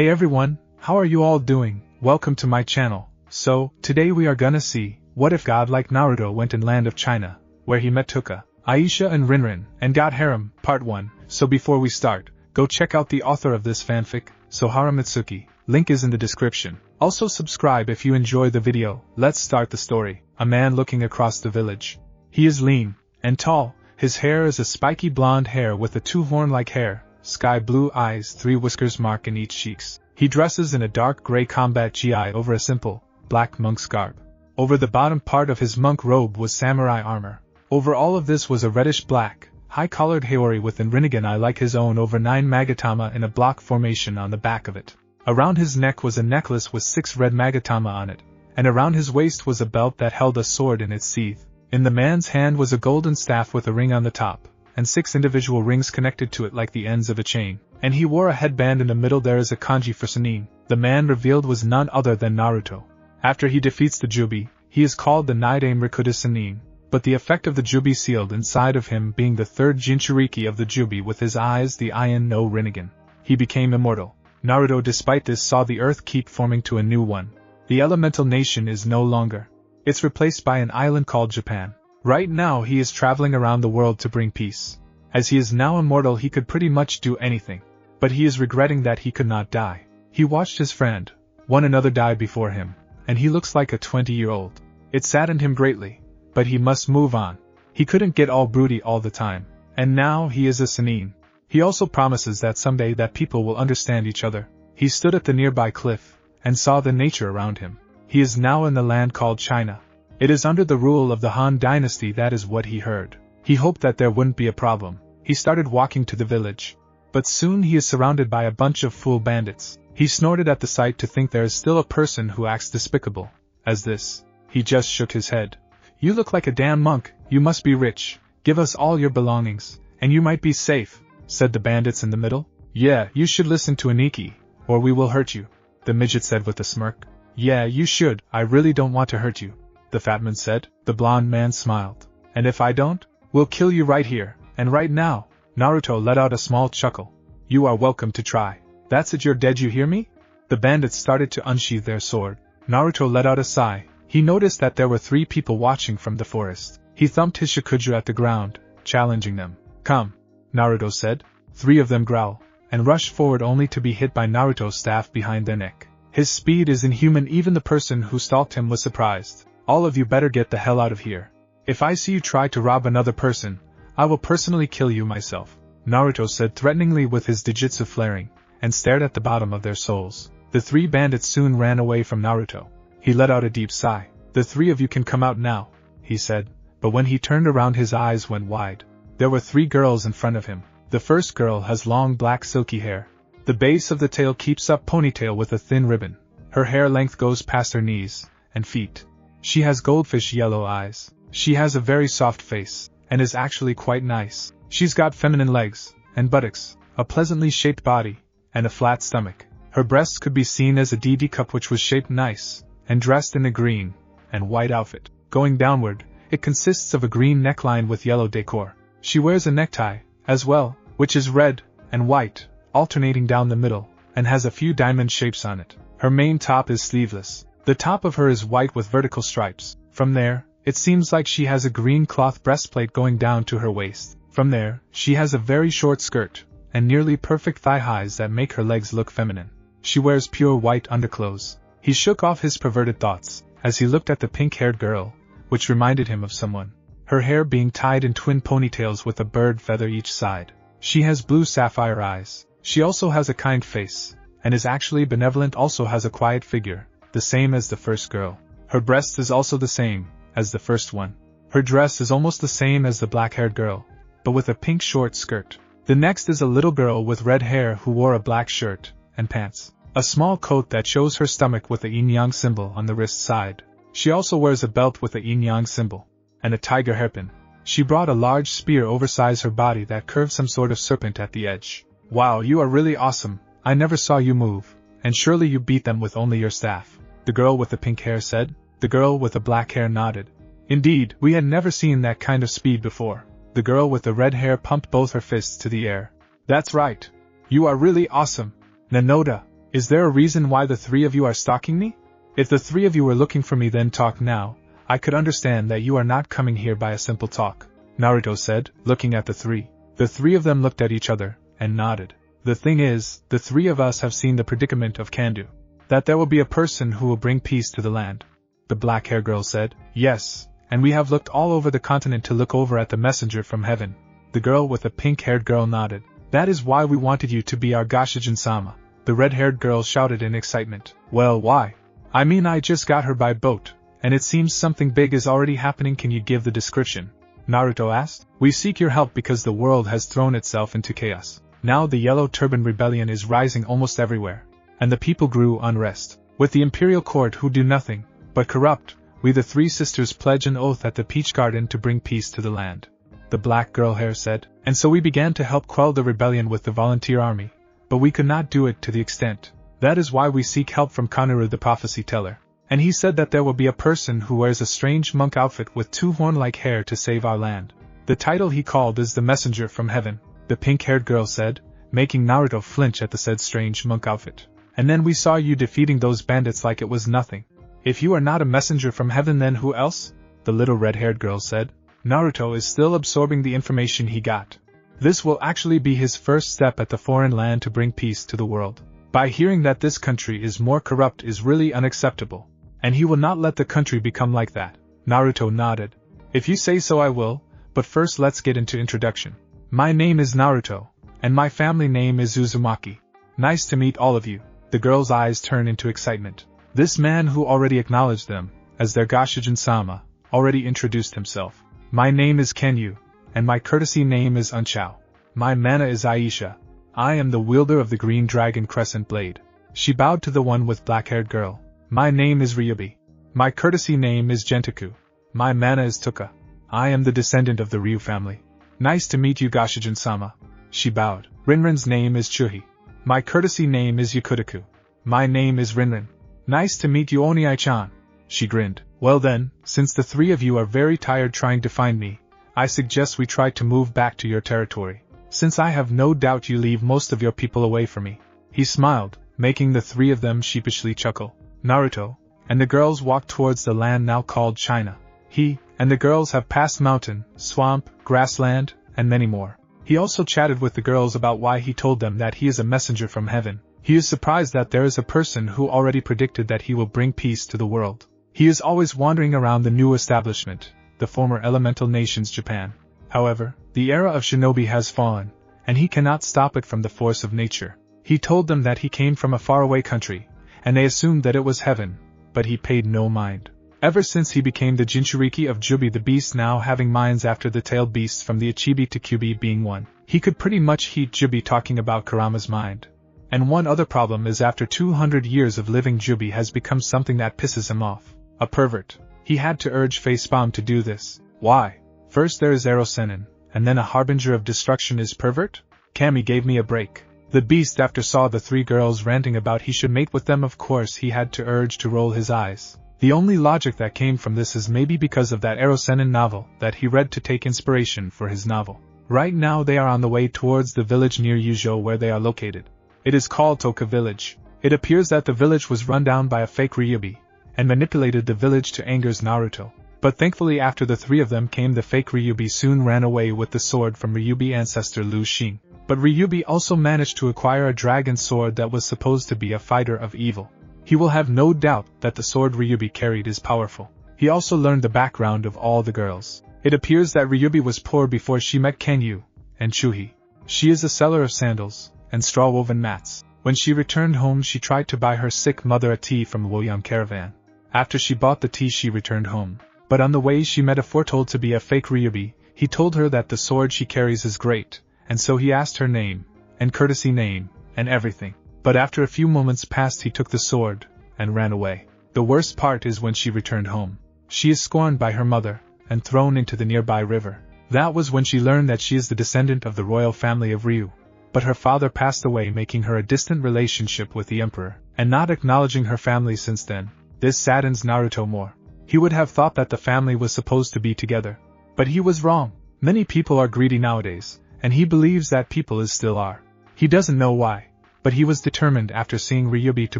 Hey everyone, how are you all doing? Welcome to my channel. So, today we are gonna see, what if God like Naruto went in land of China, where he met Touka, Aisha and Rinrin, and got harem, part 1. So before we start, go check out the author of this fanfic, Sohara Mitsuki, link is in the description. Also subscribe if you enjoy the video. Let's start the story. A man looking across the village. He is lean and tall, his hair is a spiky blonde hair with a two-horn-like hair, sky blue eyes, 3 whiskers mark in each cheeks. He dresses in a dark gray combat gi over a simple, black monk's garb. Over the bottom part of his monk robe was samurai armor. Over all of this was a reddish-black, high-collared haori with an rinnegan like his own over 9 magatama in a block formation on the back of it. Around his neck was a necklace with 6 red magatama on it, and around his waist was a belt that held a sword in its sheath. In the man's hand was a golden staff with a ring on the top, and 6 individual rings connected to it like the ends of a chain, and he wore a headband in the middle. There is a kanji for Sannin. The man revealed was none other than Naruto. After he defeats the Jubi, he is called the Nidaime Rikuda Sannin, but the effect of the Jubi sealed inside of him being the 3rd Jinchuriki of the Jubi with his eyes the Iron no Rinnegan. He became immortal. Naruto despite this saw the earth keep forming to a new one. The elemental nation is no longer. It's replaced by an island called Japan. Right now he is traveling around the world to bring peace. As he is now immortal he could pretty much do anything. But he is regretting that he could not die. He watched his friend, one another die before him, and he looks like a 20-year-old. It saddened him greatly, but he must move on. He couldn't get all broody all the time, and now he is a Sannin. He also promises that someday that people will understand each other. He stood at the nearby cliff, and saw the nature around him. He is now in the land called China. It is under the rule of the Han dynasty. That is what he heard. He hoped that there wouldn't be a problem. He started walking to the village. But soon he is surrounded by a bunch of fool bandits. He snorted at the sight to think there is still a person who acts despicable as this. He just shook his head. You look like a damn monk, you must be rich. Give us all your belongings, and you might be safe, said the bandits in the middle. Yeah, you should listen to Aniki, or we will hurt you, the midget said with a smirk. Yeah, you should, I really don't want to hurt you, the fat man said. The blonde man smiled. And if I don't, we'll kill you right here, and right now. Naruto let out a small chuckle. You are welcome to try. That's it, you're dead, you hear me? The bandits started to unsheath their sword. Naruto let out a sigh. He noticed that there were 3 people watching from the forest. He thumped his shikuju at the ground, challenging them. Come, Naruto said. 3 of them growl, and rush forward only to be hit by Naruto's staff behind their neck. His speed is inhuman. Even the person who stalked him was surprised. All of you better get the hell out of here. If I see you try to rob another person, I will personally kill you myself, Naruto said threateningly with his dijutsu flaring, and stared at the bottom of their souls. The 3 bandits soon ran away from Naruto. He let out a deep sigh. The 3 of you can come out now, he said, but when he turned around his eyes went wide. There were 3 girls in front of him. The first girl has long black silky hair. The base of the tail keeps up ponytail with a thin ribbon. Her hair length goes past her knees and feet. She has goldfish yellow eyes. She has a very soft face, and is actually quite nice. She's got feminine legs and buttocks, a pleasantly shaped body, and a flat stomach. Her breasts could be seen as a DD cup which was shaped nice, and dressed in a green and white outfit. Going downward, it consists of a green neckline with yellow decor. She wears a necktie, as well, which is red and white, alternating down the middle, and has a few diamond shapes on it. Her main top is sleeveless. The top of her is white with vertical stripes. From there, it seems like she has a green cloth breastplate going down to her waist. From there, she has a very short skirt, and nearly perfect thigh highs that make her legs look feminine. She wears pure white underclothes. He shook off his perverted thoughts, as he looked at the pink-haired girl, which reminded him of someone. Her hair being tied in twin ponytails with a bird feather each side. She has blue sapphire eyes. She also has a kind face, and is actually benevolent. Also has a quiet figure, the same as the first girl. Her breast is also the same as the first one. Her dress is almost the same as the black-haired girl, but with a pink short skirt. The next is a little girl with red hair who wore a black shirt and pants, a small coat that shows her stomach with a yin-yang symbol on the wrist side. She also wears a belt with a yin-yang symbol, and a tiger hairpin. She brought a large spear oversize her body that curved some sort of serpent at the edge. Wow, you are really awesome. I never saw you move, and surely you beat them with only your staff, the girl with the pink hair said. The girl with the black hair nodded. Indeed, we had never seen that kind of speed before. The girl with the red hair pumped both her fists to the air. That's right. You are really awesome. Nanoda, Is there a reason why the three of you are stalking me? If the three of you were looking for me then talk now, I could understand that you are not coming here by a simple talk, Naruto said, looking at the three. The three of them looked at each other, and nodded. The thing is, the three of us have seen the predicament of Kandu. That there will be a person who will bring peace to the land. The black-haired girl said. Yes, and we have looked all over the continent to look over at the messenger from heaven. The girl with the pink-haired girl nodded. That is why we wanted you to be our Goshijin-sama. The red-haired girl shouted in excitement. Well, why? I mean, I just got her by boat, and it seems something big is already happening. Can you give the description? Naruto asked. We seek your help because the world has thrown itself into chaos. Now the Yellow Turban Rebellion is rising almost everywhere, and the people grew unrest. With the imperial court who do nothing but corrupt, we the three sisters pledge an oath at the Peach Garden to bring peace to the land. The black girl hair said. And so we began to help quell the rebellion with the volunteer army, but we could not do it to the extent. That is why we seek help from Kanaru the prophecy teller. And he said that there will be a person who wears a strange monk outfit with two horn-like hair to save our land. The title he called is the messenger from heaven, the pink-haired girl said, making Naruto flinch at the said strange monk outfit. And then we saw you defeating those bandits like it was nothing. If you are not a messenger from heaven then who else? The little red-haired girl said. Naruto is still absorbing the information he got. This will actually be his first step at the foreign land to bring peace to the world. By hearing that this country is more corrupt is really unacceptable. And he will not let the country become like that. Naruto nodded. If you say so I will, but first let's get into introduction. My name is Naruto, and my family name is Uzumaki. Nice to meet all of you. The girl's eyes turned into excitement. This man who already acknowledged them as their Goshijin-sama already introduced himself. My name is Kenyu, and my courtesy name is Unchao. My mana is Aisha. I am the wielder of the green dragon crescent blade. She bowed to the one with black-haired girl. My name is Ryubi. My courtesy name is Gentaku. My mana is Touka. I am the descendant of the Ryu family. Nice to meet you Goshijin-sama. She bowed. Rinrin's name is Chuhi. My courtesy name is Yukudaku. My name is Rinrin. Nice to meet you Oniai-chan. She grinned. Well then, since the three of you are very tired trying to find me, I suggest we try to move back to your territory, since I have no doubt you leave most of your people away from me. He smiled, making the three of them sheepishly chuckle. Naruto and the girls walked towards the land now called China. He and the girls have passed mountain, swamp, grassland, and many more. He also chatted with the girls about why he told them that he is a messenger from heaven. He is surprised that there is a person who already predicted that he will bring peace to the world. He is always wandering around the new establishment, the former elemental nations Japan. However, the era of shinobi has fallen, and he cannot stop it from the force of nature. He told them that he came from a faraway country, and they assumed that it was heaven, but he paid no mind. Ever since he became the Jinchuriki of Jubi the beast now having minds after the tailed beasts from the Ichibi to Kyubi being one, he could pretty much heat Jubi talking about Kurama's mind. And one other problem is after 200 years of living Jubi has become something that pisses him off. A pervert. He had to urge Facepalm to do this. Why? First there is Erosenin, and then a harbinger of destruction is pervert? Kami gave me a break. The beast after saw the three girls ranting about he should mate with them of course he had to urge to roll his eyes. The only logic that came from this is maybe because of that Erosenin novel that he read to take inspiration for his novel. Right now they are on the way towards the village near Yuzhou where they are located. It is called Toka village. It appears that the village was run down by a fake Ryubi, and manipulated the village to anger Naruto. But thankfully after the three of them came the fake Ryubi soon ran away with the sword from Ryubi ancestor Lu Xing. But Ryubi also managed to acquire a dragon sword that was supposed to be a fighter of evil. He will have no doubt that the sword Ryubi carried is powerful. He also learned the background of all the girls. It appears that Ryubi was poor before she met Kenyu and Chuhi. She is a seller of sandals and straw-woven mats. When she returned home she tried to buy her sick mother a tea from the Woyang caravan. After she bought the tea she returned home. But on the way she met a foretold to be a fake Ryubi. He told her that the sword she carries is great, and so he asked her name, and courtesy name, and everything. But after a few moments passed he took the sword, and ran away. The worst part is when she returned home. She is scorned by her mother, and thrown into the nearby river. That was when she learned that she is the descendant of the royal family of Ryu. But her father passed away making her a distant relationship with the emperor, and not acknowledging her family since then. This saddens Naruto more. He would have thought that the family was supposed to be together. But he was wrong. Many people are greedy nowadays, and he believes that people still are. He doesn't know why, but he was determined after seeing Ryubi to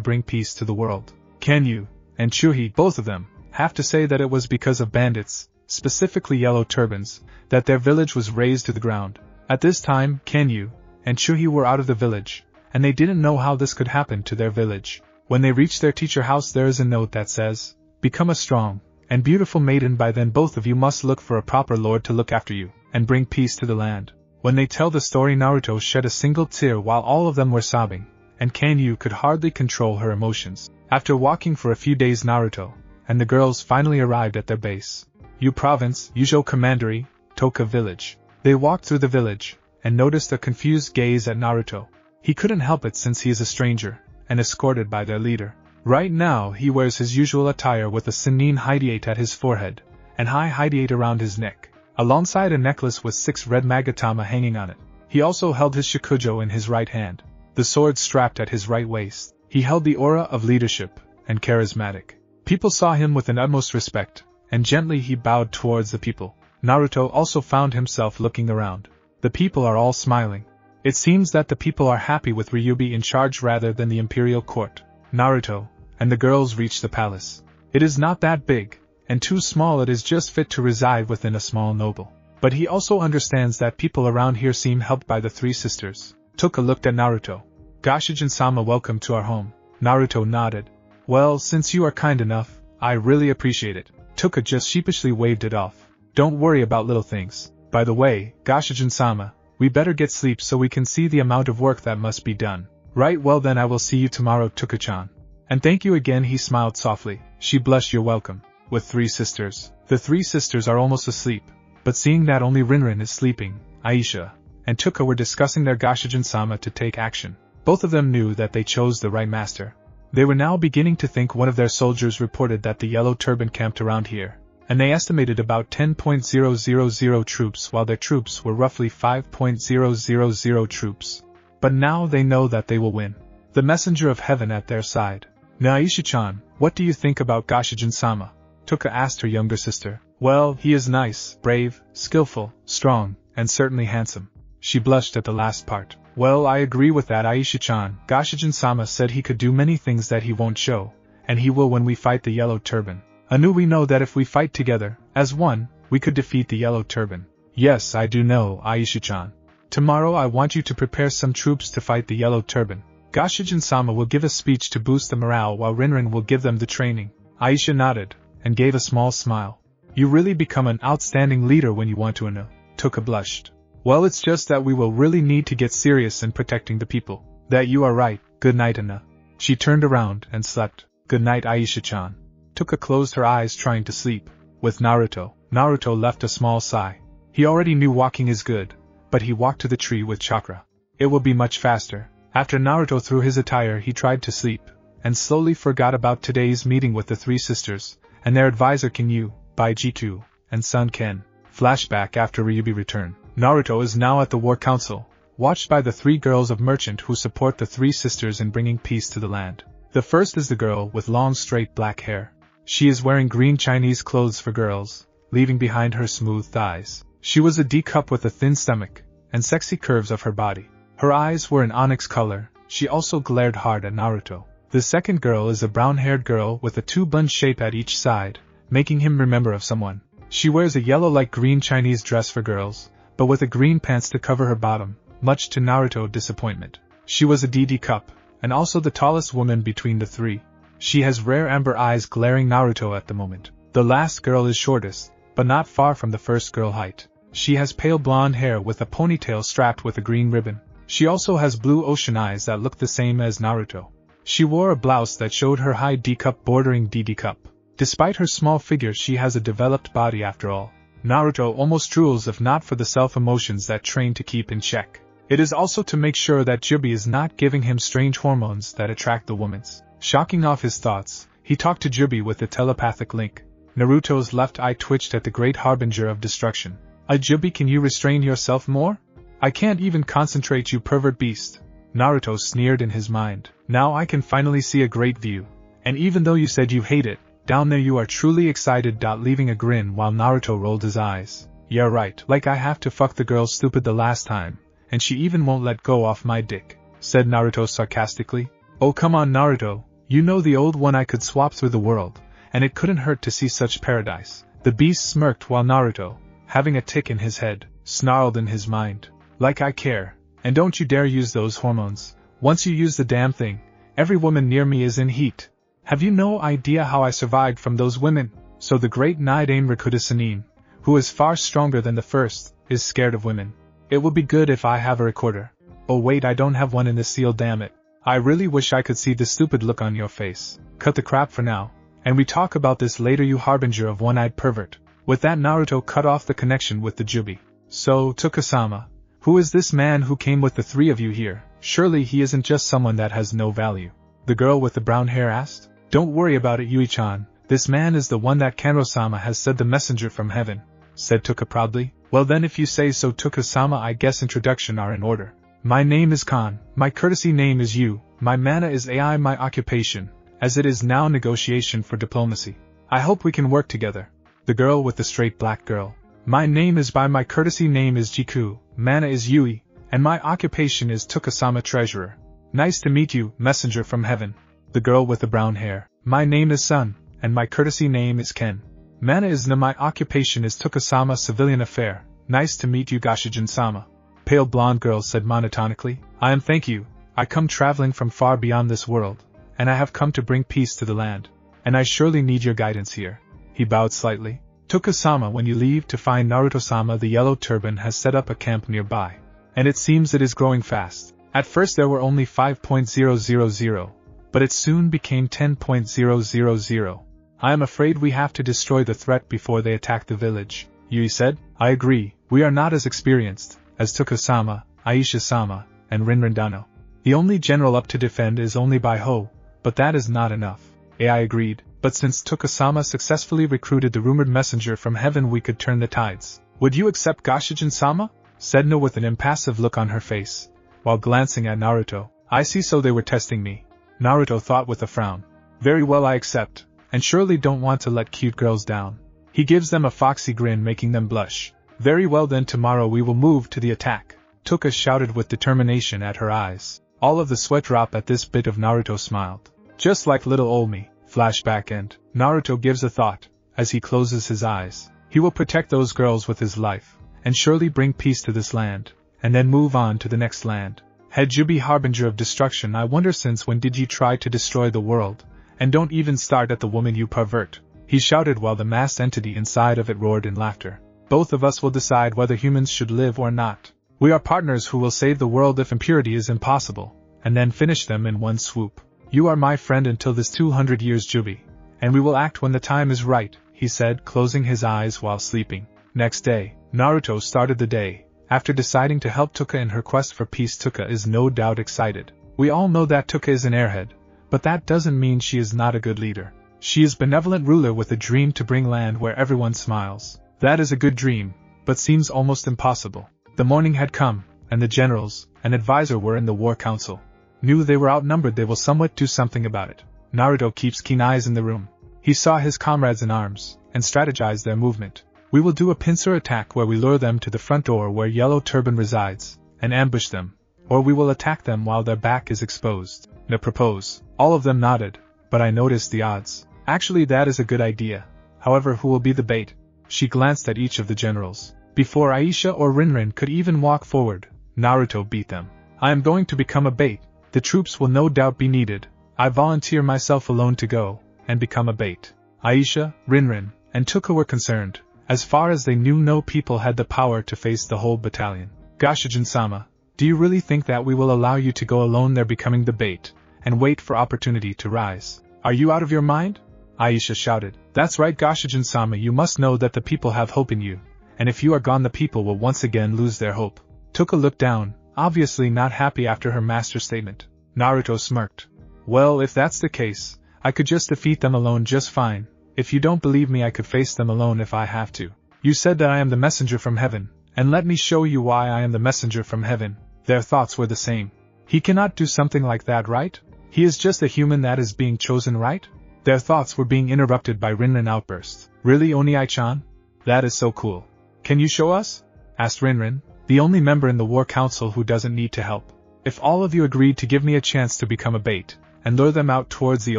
bring peace to the world. Kanyu and Chuhi, both of them, have to say that it was because of bandits, specifically yellow turbans, that their village was razed to the ground. At this time, Kanyu and Chuhi were out of the village, and they didn't know how this could happen to their village. When they reach their teacher house, there is a note that says, "Become a strong and beautiful maiden, by then both of you must look for a proper lord to look after you, and bring peace to the land." When they tell the story, Naruto shed a single tear while all of them were sobbing, and Kanyu could hardly control her emotions. After walking for a few days, Naruto and the girls finally arrived at their base, Yu Province, Yuzhou Commandery, Toka Village. They walked through the village, and noticed a confused gaze at Naruto. He couldn't help it since he is a stranger, and escorted by their leader. Right now he wears his usual attire with a Senin Hideate at his forehead, and high Hideate around his neck, alongside a necklace with 6 red Magatama hanging on it. He also held his Shikujo in his right hand, the sword strapped at his right waist. He held the aura of leadership and charismatic. People saw him with an utmost respect, and gently he bowed towards the people. Naruto also found himself looking around. The people are all smiling. It seems that the people are happy with Ryubi in charge rather than the imperial court. Naruto and the girls reach the palace. It is not that big, and too small, it is just fit to reside within a small noble. But he also understands that people around here seem helped by the 3 sisters. Touka looked at Naruto. "Goshijin-sama, welcome to our home." Naruto nodded. "Well, since you are kind enough, I really appreciate it." Touka just sheepishly waved it off. "Don't worry about little things. By the way, Goshijin-sama, we better get sleep so we can see the amount of work that must be done." "Right, well then I will see you tomorrow, Touka-chan. And thank you again." He smiled softly. She blushed. "You're welcome." With 3 sisters. The 3 sisters are almost asleep, but seeing that only Rinrin is sleeping, Aisha and Touka were discussing their Goshijin-sama to take action. Both of them knew that they chose the right master. They were now beginning to think one of their soldiers reported that the yellow turban camped around here, and they estimated about 10,000 troops while their troops were roughly 5,000 troops. But now they know that they will win. The messenger of heaven at their side. "Now Aisha-chan, what do you think about Goshijin-sama?" Touka asked her younger sister. "Well, he is nice, brave, skillful, strong, and certainly handsome." She blushed at the last part. "Well, I agree with that, Aisha-chan. Goshijin-sama said he could do many things that he won't show, and he will when we fight the yellow turban. Anu, we know that if we fight together, as one, we could defeat the yellow turban." "Yes, I do know, Aisha-chan. Tomorrow I want you to prepare some troops to fight the yellow turban. Goshijin-sama will give a speech to boost the morale while Rinrin will give them the training." Aisha nodded, and gave a small smile. "You really become an outstanding leader when you want to, Anu." Touka blushed. "Well, it's just that we will really need to get serious in protecting the people." "That you are right. Good night, Anu." She turned around and slept. "Good night, Aisha-chan." Touka closed her eyes trying to sleep. With Naruto, Naruto left a small sigh. He already knew walking is good, but he walked to the tree with chakra. It will be much faster. After Naruto threw his attire, he tried to sleep, and slowly forgot about today's meeting with the 3 sisters, and their advisor King Yu, Baijitu, and Sun Ken. Flashback after Ryubi return. Naruto is now at the War Council, watched by the 3 girls of merchant who support the 3 sisters in bringing peace to the land. The first is the girl with long straight black hair. She is wearing green Chinese clothes for girls, leaving behind her smooth thighs. She was a D-cup with a thin stomach, and sexy curves of her body. Her eyes were an onyx color. She also glared hard at Naruto. The second girl is a brown-haired girl with a 2-bun shape at each side, making him remember of someone. She wears a yellow-like-green Chinese dress for girls, but with a green pants to cover her bottom, much to Naruto's disappointment. She was a DD cup, and also the tallest woman between the 3. She has rare amber eyes glaring Naruto at the moment. The last girl is shortest, but not far from the first girl height. She has pale blonde hair with a ponytail strapped with a green ribbon. She also has blue ocean eyes that look the same as Naruto. She wore a blouse that showed her high D-cup bordering DD cup. Despite her small figure, she has a developed body after all. Naruto almost drools if not for the self-emotions that train to keep in check. It is also to make sure that Jubi is not giving him strange hormones that attract the women's. Shocking off his thoughts, he talked to Jubi with the telepathic link. Naruto's left eye twitched at the great harbinger of destruction. Jubi, can you restrain yourself more? I can't even concentrate, you pervert beast. Naruto sneered in his mind. Now I can finally see a great view. And even though you said you hate it, down there you are truly excited. Leaving a grin while Naruto rolled his eyes. Yeah, right, like I have to fuck the girl stupid the last time, and she even won't let go off my dick. said Naruto sarcastically. Oh come on Naruto, you know the old one I could swap through the world, and it couldn't hurt to see such paradise. The beast smirked while Naruto, having a tick in his head, snarled in his mind. Like I care, and don't you dare use those hormones. Once you use the damn thing, every woman near me is in heat. Have you no idea how I survived from those women? So the great Naidame Rakuda, who is far stronger than the first, is scared of women. It would be good if I have a recorder. Oh wait, I don't have one in the seal, damn it. I really wish I could see the stupid look on your face. Cut the crap for now, and we talk about this later, you harbinger of one-eyed pervert. With that Naruto cut off the connection with the Jubi. So, Touka-sama, who is this man who came with the three of you here? Surely he isn't just someone that has no value. The girl with the brown hair asked. Don't worry about it, Yui-chan. This man is the one that Kanro-sama has said, the messenger from heaven, said Touka proudly. Well then, if you say so, Touka-sama, I guess introduction are in order. My name is Khan, my courtesy name is Yu, my mana is AI, my occupation, as it is now negotiation for diplomacy. I hope we can work together. The girl with the straight black girl. My name is Bai, my courtesy name is Jiku, mana is Yui, and my occupation is Touka-sama treasurer. Nice to meet you, messenger from heaven. The girl with the brown hair. My name is Sun, and my courtesy name is Ken. Mana is Na, my occupation is Touka-sama civilian affair. Nice to meet you, Goshijin-sama. Pale blonde girl said monotonically. I am, thank you. I come traveling from far beyond this world, and I have come to bring peace to the land, and I surely need your guidance here. He bowed slightly. Touka-sama, when you leave to find Naruto-sama, the yellow turban has set up a camp nearby, and it seems it is growing fast. At first there were only 5.000, but it soon became 10.000. I am afraid we have to destroy the threat before they attack the village, Yui said. I agree, we are not as experienced as Touka-sama, Aisha-sama, and Rinrin-dano. The only general up to defend is only Bai Ho, but that is not enough. I agreed, but since Touka-sama successfully recruited the rumored messenger from heaven, we could turn the tides. Would you accept Goshijin-sama? Said No with an impassive look on her face, while glancing at Naruto. I see, so they were testing me. Naruto thought with a frown. Very well, I accept, and surely don't want to let cute girls down. He gives them a foxy grin, making them blush. Very well then, tomorrow we will move to the attack. Touka shouted with determination at her eyes. All of the sweat drop at this bit of Naruto smiled. Just like little old me. Flashback end. Naruto gives a thought, as he closes his eyes. He will protect those girls with his life, and surely bring peace to this land, and then move on to the next land. Had Jubi, harbinger of destruction, I wonder since when did you try to destroy the world, and don't even start at the woman, you pervert. He shouted while the masked entity inside of it roared in laughter. Both of us will decide whether humans should live or not. We are partners who will save the world if impurity is impossible, and then finish them in one swoop. You are my friend until this 200 years, Jubi, and we will act when the time is right, he said, closing his eyes while sleeping. Next day, Naruto started the day. After deciding to help Touka in her quest for peace, Touka is no doubt excited. We all know that Touka is an airhead, but that doesn't mean she is not a good leader. She is benevolent ruler with a dream to bring land where everyone smiles. That is a good dream, but seems almost impossible. The morning had come, and the generals and advisor were in the war council. Knew they were outnumbered, they will somewhat do something about it. Naruto keeps keen eyes in the room. He saw his comrades in arms, and strategized their movement. We will do a pincer attack where we lure them to the front door where Yellow Turban resides, and ambush them, or we will attack them while their back is exposed. I propose. All of them nodded, but I noticed the odds. Actually, that is a good idea. However, who will be the bait? She glanced at each of the generals. Before Aisha or Rinrin could even walk forward, Naruto beat them. I am going to become a bait. The troops will no doubt be needed. I volunteer myself alone to go, and become a bait. Aisha, Rinrin, and Touka were concerned. As far as they knew, no people had the power to face the whole battalion. Goshijin-sama, do you really think that we will allow you to go alone there becoming the bait, and wait for opportunity to rise? Are you out of your mind? Aisha shouted. That's right, Goshijin-sama, you must know that the people have hope in you, and if you are gone the people will once again lose their hope. Touka looked down, obviously not happy after her master's statement. Naruto smirked. Well, if that's the case, I could just defeat them alone just fine. If you don't believe me, I could face them alone if I have to. You said that I am the messenger from heaven, and let me show you why I am the messenger from heaven. Their thoughts were the same. He cannot do something like that, right? He is just a human that is being chosen, right? Their thoughts were being interrupted by Rinrin outburst. Really, Oni-chan? That is so cool. Can you show us? Asked Rinrin, the only member in the war council who doesn't need to help. If all of you agreed to give me a chance to become a bait, and lure them out towards the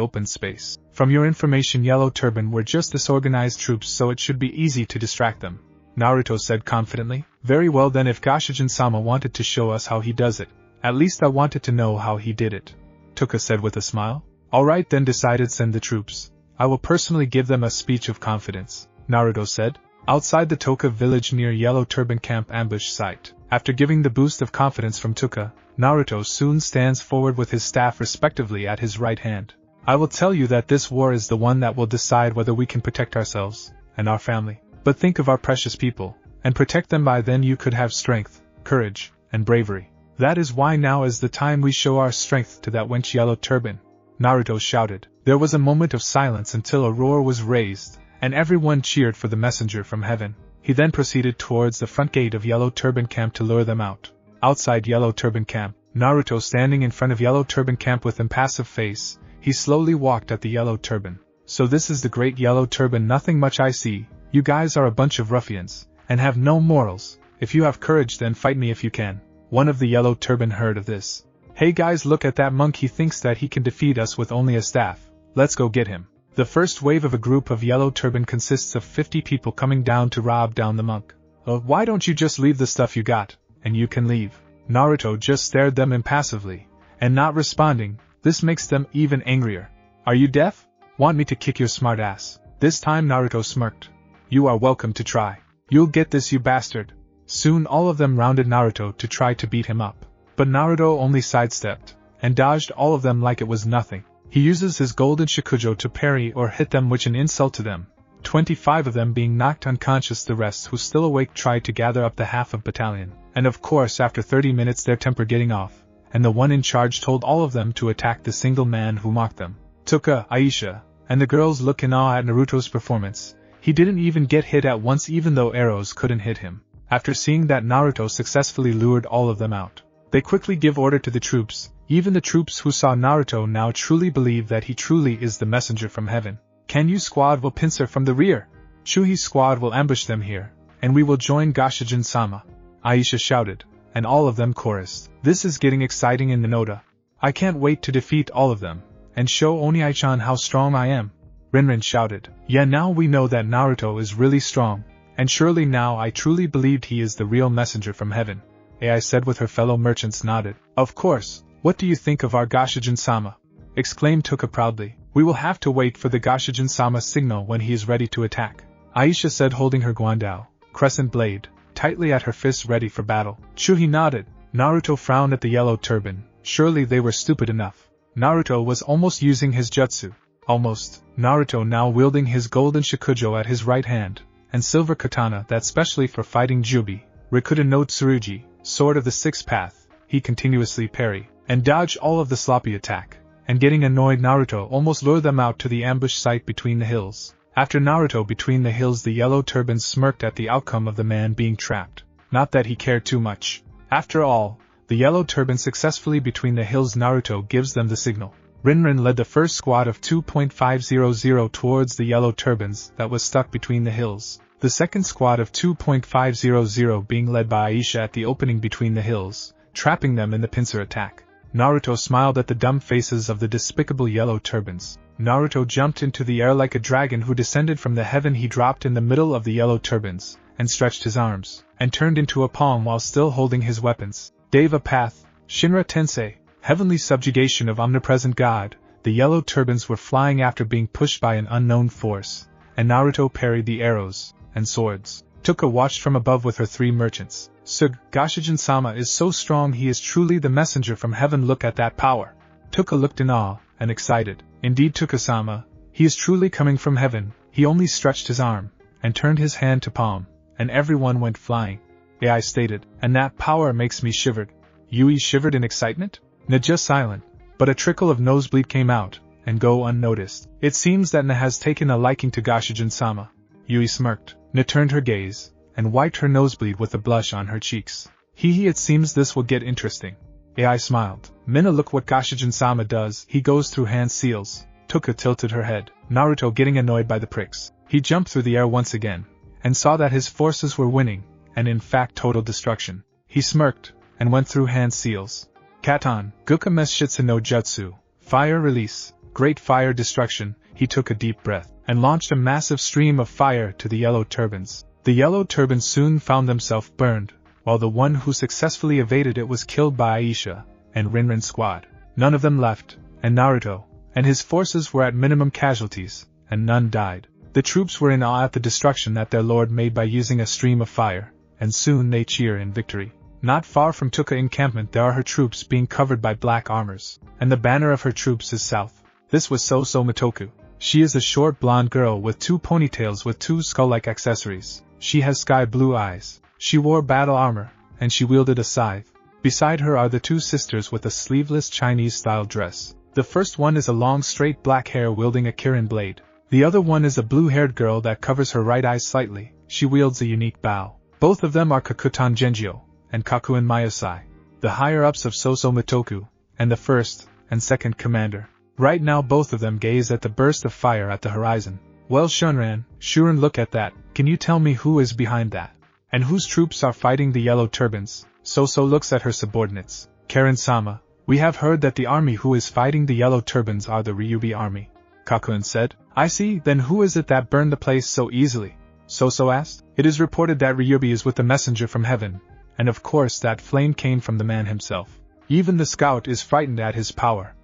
open space. From your information, Yellow Turban were just disorganized troops, so it should be easy to distract them. Naruto said confidently. Very well then, if Goshijin-sama wanted to show us how he does it, at least I wanted to know how he did it. Touka said with a smile. Alright then, decided, send the troops. I will personally give them a speech of confidence, Naruto said. Outside the Toka village near Yellow Turban camp ambush site, after giving the boost of confidence from Touka, Naruto soon stands forward with his staff respectively at his right hand. I will tell you that this war is the one that will decide whether we can protect ourselves and our family. But think of our precious people, and protect them. By then you could have strength, courage, and bravery. That is why now is the time we show our strength to that wench Yellow Turban, Naruto shouted. There was a moment of silence until a roar was raised, and everyone cheered for the messenger from heaven. He then proceeded towards the front gate of Yellow Turban camp to lure them out. Outside Yellow Turban camp, Naruto standing in front of Yellow Turban camp with impassive face, he slowly walked at the Yellow Turban. So this is the great Yellow Turban, nothing much I see. You guys are a bunch of ruffians, and have no morals. If you have courage then fight me if you can. One of the Yellow Turban heard of this. Hey guys, look at that monk, he thinks that he can defeat us with only a staff. Let's go get him. The first wave of a group of Yellow Turban consists of 50 people coming down to rob down the monk. Why don't you just leave the stuff you got, and you can leave? Naruto just stared them impassively, and not responding. This makes them even angrier. Are you deaf? Want me to kick your smart ass? This time Naruto smirked. You are welcome to try. You'll get this, you bastard. Soon all of them rounded Naruto to try to beat him up. But Naruto only sidestepped, and dodged all of them like it was nothing. He uses his golden Shikujo to parry or hit them, which an insult to them. 25 of them being knocked unconscious, the rest who still awake tried to gather up the half of battalion. And of course after 30 minutes their temper getting off, and the one in charge told all of them to attack the single man who mocked them. Touka, Aisha, and the girls look in awe at Naruto's performance. He didn't even get hit at once, even though arrows couldn't hit him. After seeing that Naruto successfully lured all of them out, they quickly give order to the troops. Even the troops who saw Naruto now truly believe that he truly is the messenger from heaven. Kanyu squad will pincer from the rear. Chuhi's squad will ambush them here, and we will join Goshijin-sama, Aisha shouted, and all of them chorused. This is getting exciting in Naruto. I can't wait to defeat all of them, and show Oniai-chan how strong I am. Rinrin shouted. Yeah, now we know that Naruto is really strong, and surely now I truly believed he is the real messenger from heaven. Ai said with her fellow merchants nodded. Of course, what do you think of our Goshijin-sama? Exclaimed Touka proudly. We will have to wait for the Goshijin-sama signal when he is ready to attack, Aisha said, holding her guandao, crescent blade, tightly at her fists ready for battle. Chuhi nodded. Naruto frowned at the Yellow Turban. Surely they were stupid enough. Naruto was almost using his jutsu. Almost. Naruto now wielding his golden Shikujo at his right hand, and silver katana that's specially for fighting Jubi, Rikuda no Tsurugi, sword of the sixth path. He continuously parry and dodge all of the sloppy attack, and getting annoyed Naruto almost lured them out to the ambush site between the hills. After Naruto between the hills, the Yellow Turban smirked at the outcome of the man being trapped. Not that he cared too much. After all, the Yellow Turban successfully between the hills. Naruto gives them the signal. Rinrin led the first squad of 2.500 towards the Yellow Turbans that was stuck between the hills. The second squad of 2.500 being led by Aisha at the opening between the hills, trapping them in the pincer attack. Naruto smiled at the dumb faces of the despicable Yellow Turbans. Naruto jumped into the air like a dragon who descended from the heaven. He dropped in the middle of the Yellow Turbans, and stretched his arms, and turned into a palm while still holding his weapons. Deva Path, Shinra Tensei, heavenly subjugation of omnipresent God. The Yellow Turbans were flying after being pushed by an unknown force, and Naruto parried the arrows and swords. Touka watched from above with her three merchants. Sug, Goshijin-sama is so strong, he is truly the messenger from heaven. Look at that power. Touka looked in awe and excited. Indeed, Touka-sama, he is truly coming from heaven. He only stretched his arm and turned his hand to palm, and everyone went flying. Ai stated, and that power makes me shivered. Yui shivered in excitement? Naja silent, but a trickle of nosebleed came out, and go unnoticed. It seems that Na has taken a liking to Goshijin-sama. Yui smirked. Na turned her gaze, and wiped her nosebleed with a blush on her cheeks. Hee, it seems this will get interesting. Ai smiled. Minna, look what Goshijin-sama does. He goes through hand seals. Touka tilted her head. Naruto getting annoyed by the pricks. He jumped through the air once again, and saw that his forces were winning, and in fact total destruction. He smirked, and went through hand seals. Katon, Guka Meschitsu no Jutsu, Fire Release, Great Fire Destruction. He took a deep breath, and launched a massive stream of fire to the yellow turbans. The yellow turbans soon found themselves burned, while the one who successfully evaded it was killed by Aisha and Rinrin's squad. None of them left, and Naruto and his forces were at minimum casualties, and none died. The troops were in awe at the destruction that their lord made by using a stream of fire, and soon they cheer in victory. Not far from Touka encampment there are her troops being covered by black armors, and the banner of her troops is south. This was Sohara Mitsuki. She is a short blonde girl with 2 ponytails with 2 skull-like accessories. She has sky blue eyes. She wore battle armor, and she wielded a scythe. Beside her are the 2 sisters with a sleeveless Chinese-style dress. The first one is a long straight black hair wielding a kirin blade. The other one is a blue-haired girl that covers her right eye slightly. She wields a unique bow. Both of them are Kakutan Genjyo and Kakuen Mayasai, the higher-ups of Sohara Mitsuki, and the first and second commander. Right now both of them gaze at the burst of fire at the horizon. Well Shuren, look at that. Can you tell me who is behind that? And whose troops are fighting the yellow turbans? Soso looks at her subordinates. Karen-sama, we have heard that the army who is fighting the yellow turbans are the Ryubi army. Kakuen said. I see, then who is it that burned the place so easily? Soso asked. It is reported that Ryubi is with the messenger from heaven, and of course that flame came from the man himself. Even the scout is frightened at his power.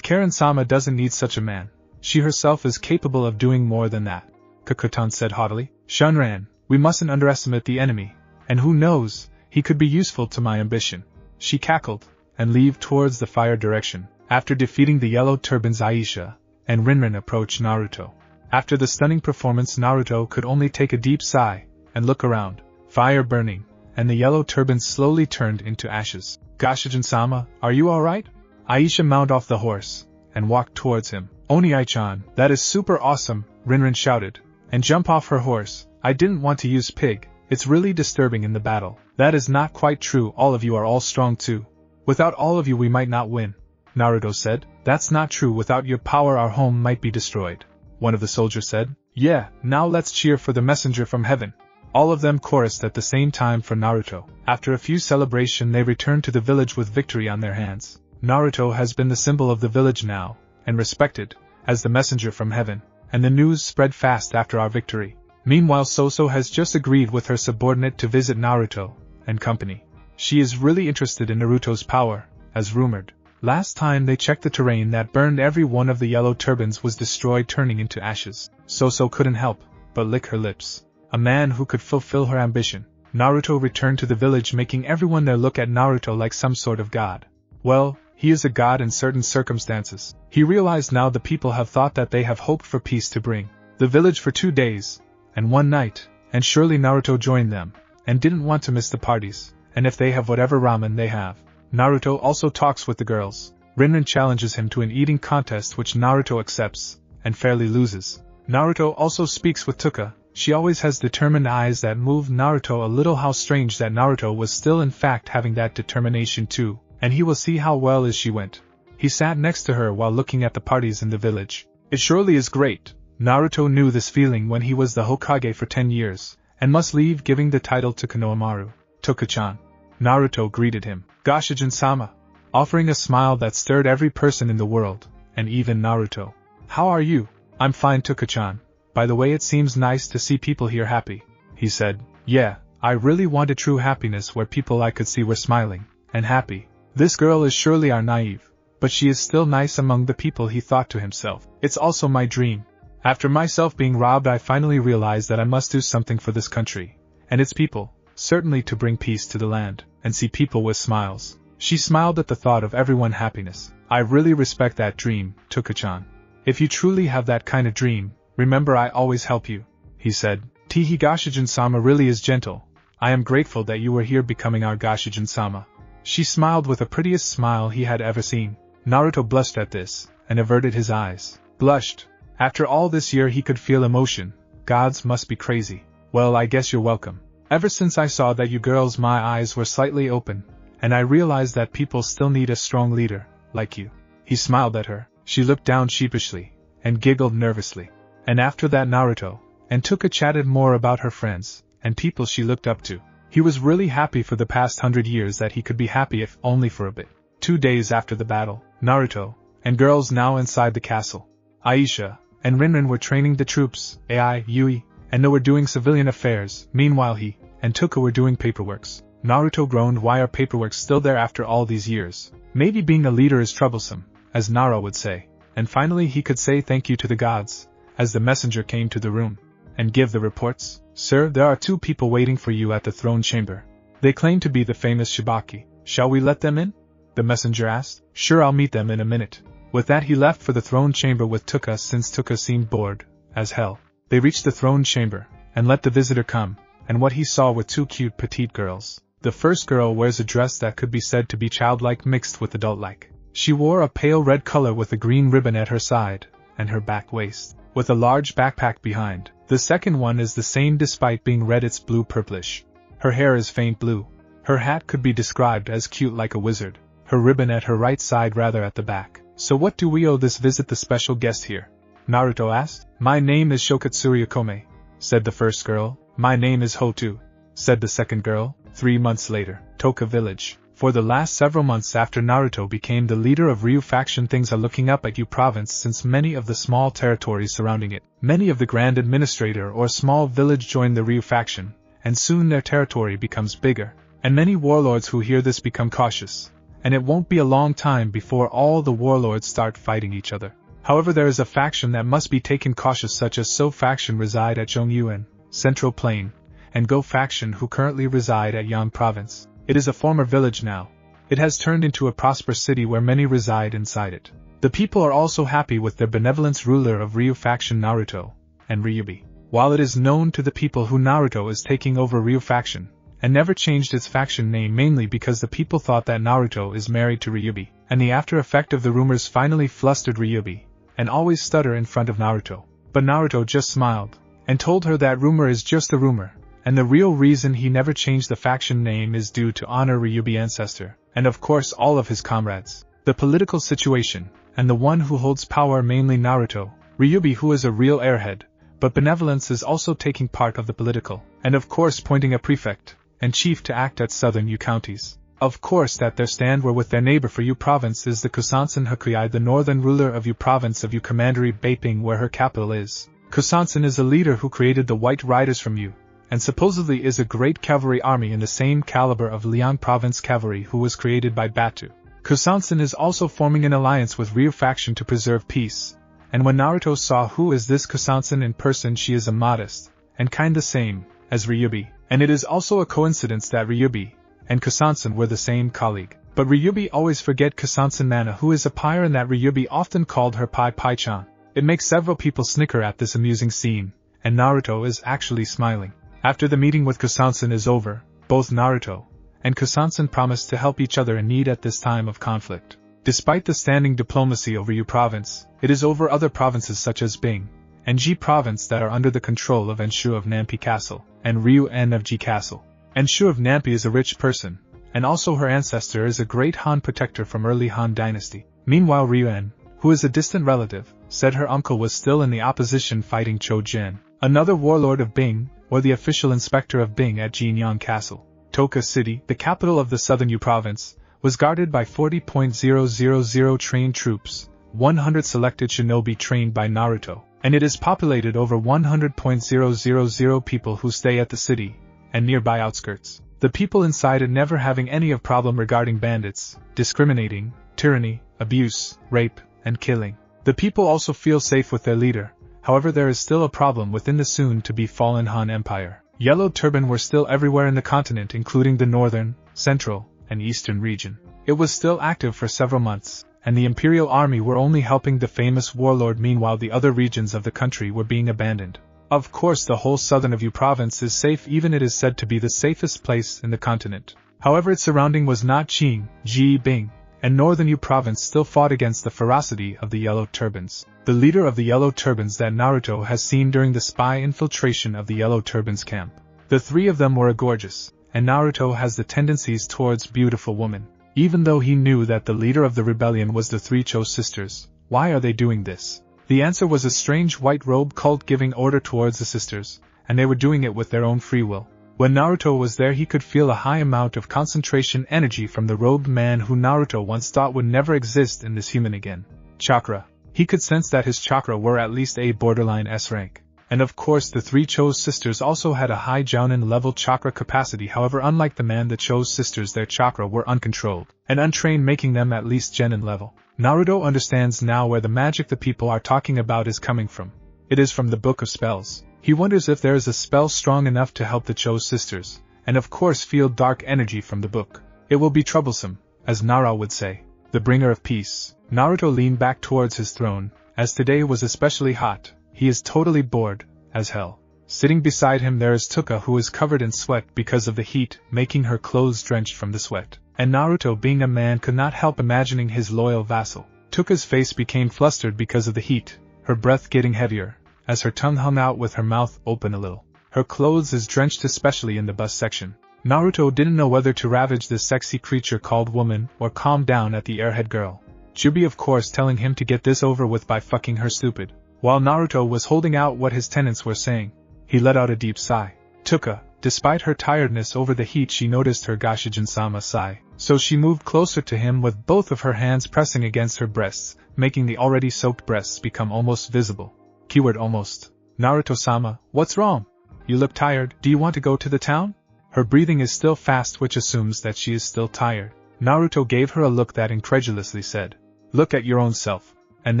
Karen-sama doesn't need such a man. She herself is capable of doing more than that. Kakutan said haughtily. Shunran, we mustn't underestimate the enemy, and who knows, he could be useful to my ambition. She cackled, and leaped towards the fire direction. After defeating the yellow turbans, Aisha and Rinrin approached Naruto. After the stunning performance, Naruto could only take a deep sigh and look around. Fire burning, and the yellow turbans slowly turned into ashes. Goshijin-sama, are you alright? Aisha mounted off the horse and walked towards him. Oni-chan, that is super awesome, Rinrin shouted, and jump off her horse. I didn't want to use pig. It's really disturbing in the battle. That is not quite true, all of you are all strong too. Without all of you we might not win. Naruto said. That's not true, without your power our home might be destroyed. One of the soldiers said. Yeah, now let's cheer for the messenger from heaven. All of them chorused at the same time for Naruto. After a few celebration they returned to the village with victory on their hands. Naruto has been the symbol of the village now, and respected, as the messenger from heaven, and the news spread fast after our victory. Meanwhile Soso has just agreed with her subordinate to visit Naruto and company. She is really interested in Naruto's power, as rumored. Last time they checked the terrain that burned, every one of the yellow turbans was destroyed, turning into ashes. Soso couldn't help but lick her lips. A man who could fulfill her ambition. Naruto returned to the village, making everyone there look at Naruto like some sort of god. Well, he is a god in certain circumstances. He realized now the people have thought that they have hoped for peace to bring the village for 2 days and 1 night, and surely Naruto joined them, and didn't want to miss the parties, and if they have whatever ramen they have. Naruto also talks with the girls. Rinrin challenges him to an eating contest which Naruto accepts, and fairly loses. Naruto also speaks with Touka. She always has determined eyes that move Naruto a little. How strange that Naruto was still in fact having that determination too, and he will see how well as she went. He sat next to her while looking at the parties in the village. It surely is great. Naruto knew this feeling when he was the Hokage for 10 years, and must leave giving the title to Konohamaru. Touka-chan. Naruto greeted him. Goshijin-sama. Offering a smile that stirred every person in the world, and even Naruto. How are you? I'm fine, Touka-chan. By the way, it seems nice to see people here happy, he said. Yeah, I really wanted true happiness where people I could see were smiling and happy. This girl is surely our naive, but she is still nice among the people, he thought to himself. It's also my dream. After myself being robbed, I finally realized that I must do something for this country and its people, certainly to bring peace to the land and see people with smiles. She smiled at the thought of everyone happiness. I really respect that dream, Touka-chan. If you truly have that kind of dream, remember I always help you, he said. Teehee, Goshijin-sama really is gentle. I am grateful that you were here becoming our Goshijin-sama. She smiled with the prettiest smile he had ever seen. Naruto blushed at this, and averted his eyes. Blushed. After all this year he could feel emotion. Gods must be crazy. Well, I guess you're welcome. Ever since I saw that you girls, my eyes were slightly open, and I realized that people still need a strong leader, like you. He smiled at her. She looked down sheepishly, and giggled nervously. And after that Naruto and Touka chatted more about her friends, and people she looked up to. He was really happy for the past 100 years that he could be happy if only for a bit. 2 days after the battle, Naruto, and girls now inside the castle, Aisha and Rinrin were training the troops, Ai, Yui, and No were doing civilian affairs. Meanwhile he and Touka were doing paperworks. Naruto groaned, why are paperworks still there after all these years? Maybe being a leader is troublesome, as Nara would say. And finally he could say thank you to the gods, as the messenger came to the room, and give the reports. Sir, there are 2 people waiting for you at the throne chamber. They claim to be the famous Shibaki. Shall we let them in? The messenger asked. Sure, I'll meet them in a minute. With that he left for the throne chamber with Touka, since Touka seemed bored as hell. They reached the throne chamber, and let the visitor come, and what he saw were 2 cute petite girls. The first girl wears a dress that could be said to be childlike mixed with adult-like. She wore a pale red color with a green ribbon at her side, and her back waist, with a large backpack behind. The second one is the same despite being red, it's blue-purplish. Her hair is faint blue. Her hat could be described as cute like a wizard. Her ribbon at her right side rather at the back. So what do we owe this visit the special guest here? Naruto asked. My name is Shokatsuri Akome, said the first girl. My name is Hotu, said the second girl. 3 months later, Toka village. For the last several months after Naruto became the leader of Ryu faction, things are looking up at Yu province, since many of the small territories surrounding it, many of the grand administrator or small village join the Ryu faction, and soon their territory becomes bigger, and many warlords who hear this become cautious, and it won't be a long time before all the warlords start fighting each other. However, there is a faction that must be taken cautious, such as So faction reside at Zhongyuan, Central Plain, and Go faction who currently reside at Yang province. It is a former village now. It has turned into a prosperous city where many reside inside it. The people are also happy with their benevolence ruler of Ryu faction Naruto, and Ryubi. While it is known to the people who Naruto is taking over Ryu faction, and never changed its faction name mainly because the people thought that Naruto is married to Ryubi, and the after effect of the rumors finally flustered Ryubi, and always stutter in front of Naruto. But Naruto just smiled, and told her that rumor is just a rumor, and the real reason he never changed the faction name is due to honor Ryubi ancestor, and of course all of his comrades, the political situation, and the one who holds power, mainly Naruto, Ryubi, who is a real airhead, but benevolence is also taking part of the political, and of course pointing a prefect and chief to act at southern Yu counties. Of course that their stand were with their neighbor for Yu province is the Kusansen Hakuyai, the northern ruler of Yu province of Yu commandery Beiping, where her capital is. Kusansen is a leader who created the White Riders from Yu, and supposedly is a great cavalry army in the same caliber of Liang province cavalry who was created by Batu. Kusansen is also forming an alliance with Ryu faction to preserve peace, and when Naruto saw who is this Kusansen in person, she is a modest, and kind the same, as Ryubi, and it is also a coincidence that Ryubi and Kusansen were the same colleague. But Ryubi always forget Kusansen Nana, who is a pyre, and that Ryubi often called her Pai Pai-chan. It makes several people snicker at this amusing scene, and Naruto is actually smiling. After the meeting with Kusansen is over, both Naruto and Kusansen promise to help each other in need at this time of conflict. Despite the standing diplomacy over Yu province, it is over other provinces such as Bing and Ji province that are under the control of Enshu of Nampi Castle, and Ryu En of Ji Castle. Enshu of Nampi is a rich person, and also her ancestor is a great Han protector from early Han dynasty. Meanwhile Ryu En, who is a distant relative, said her uncle was still in the opposition fighting Cho Jin, another warlord of Bing, or the official inspector of Bing at Jinyang Castle. Toka City, the capital of the southern Yu province, was guarded by 40,000 trained troops, 100 selected shinobi trained by Naruto, and it is populated over 100,000 people who stay at the city and nearby outskirts. The people inside it never having any of problem regarding bandits, discriminating, tyranny, abuse, rape, and killing. The people also feel safe with their leader. However, there is still a problem within the soon-to-be fallen Han Empire. Yellow Turban were still everywhere in the continent, including the northern, central, and eastern region. It was still active for several months, and the Imperial Army were only helping the famous warlord. Meanwhile, the other regions of the country were being abandoned. Of course, the whole southern of Yu province is safe, even it is said to be the safest place in the continent. However, its surrounding was not Qing, Ji, Bing, and northern Yu province still fought against the ferocity of the Yellow Turbans. The leader of the Yellow Turbans that Naruto has seen during the spy infiltration of the Yellow Turbans camp. The 3 of them were gorgeous, and Naruto has the tendencies towards beautiful women. Even though he knew that the leader of the rebellion was the 3 Cho sisters, why are they doing this? The answer was a strange white robe cult giving order towards the sisters, and they were doing it with their own free will. When Naruto was there, he could feel a high amount of concentration energy from the robed man who Naruto once thought would never exist in this human again. Chakra. He could sense that his chakra were at least a borderline S rank. And of course the three Cho's sisters also had a high Jounin level chakra capacity. However, unlike the man, the Cho's sisters, their chakra were uncontrolled and untrained, making them at least Genin level. Naruto understands now where the magic the people are talking about is coming from. It is from the Book of Spells. He wonders if there is a spell strong enough to help the Cho's sisters, and of course feel dark energy from the book. It will be troublesome, as Nara would say. The bringer of peace. Naruto leaned back towards his throne, as today was especially hot. He is totally bored, as hell. Sitting beside him there is Touka, who is covered in sweat because of the heat, making her clothes drenched from the sweat. And Naruto, being a man, could not help imagining his loyal vassal. Touka's face became flustered because of the heat, her breath getting heavier, as her tongue hung out with her mouth open a little. Her clothes is drenched, especially in the bust section. Naruto didn't know whether to ravage this sexy creature called woman or calm down at the airhead girl. Jubi of course telling him to get this over with by fucking her stupid. While Naruto was holding out what his tenants were saying, he let out a deep sigh. Touka, despite her tiredness over the heat, she noticed her Gashijin-sama sigh, so she moved closer to him with both of her hands pressing against her breasts, making the already soaked breasts become almost visible. Keyword almost. Naruto-sama, what's wrong? You look tired. Do you want to go to the town? Her breathing is still fast, which assumes that she is still tired. Naruto gave her a look that incredulously said, "Look at your own self." And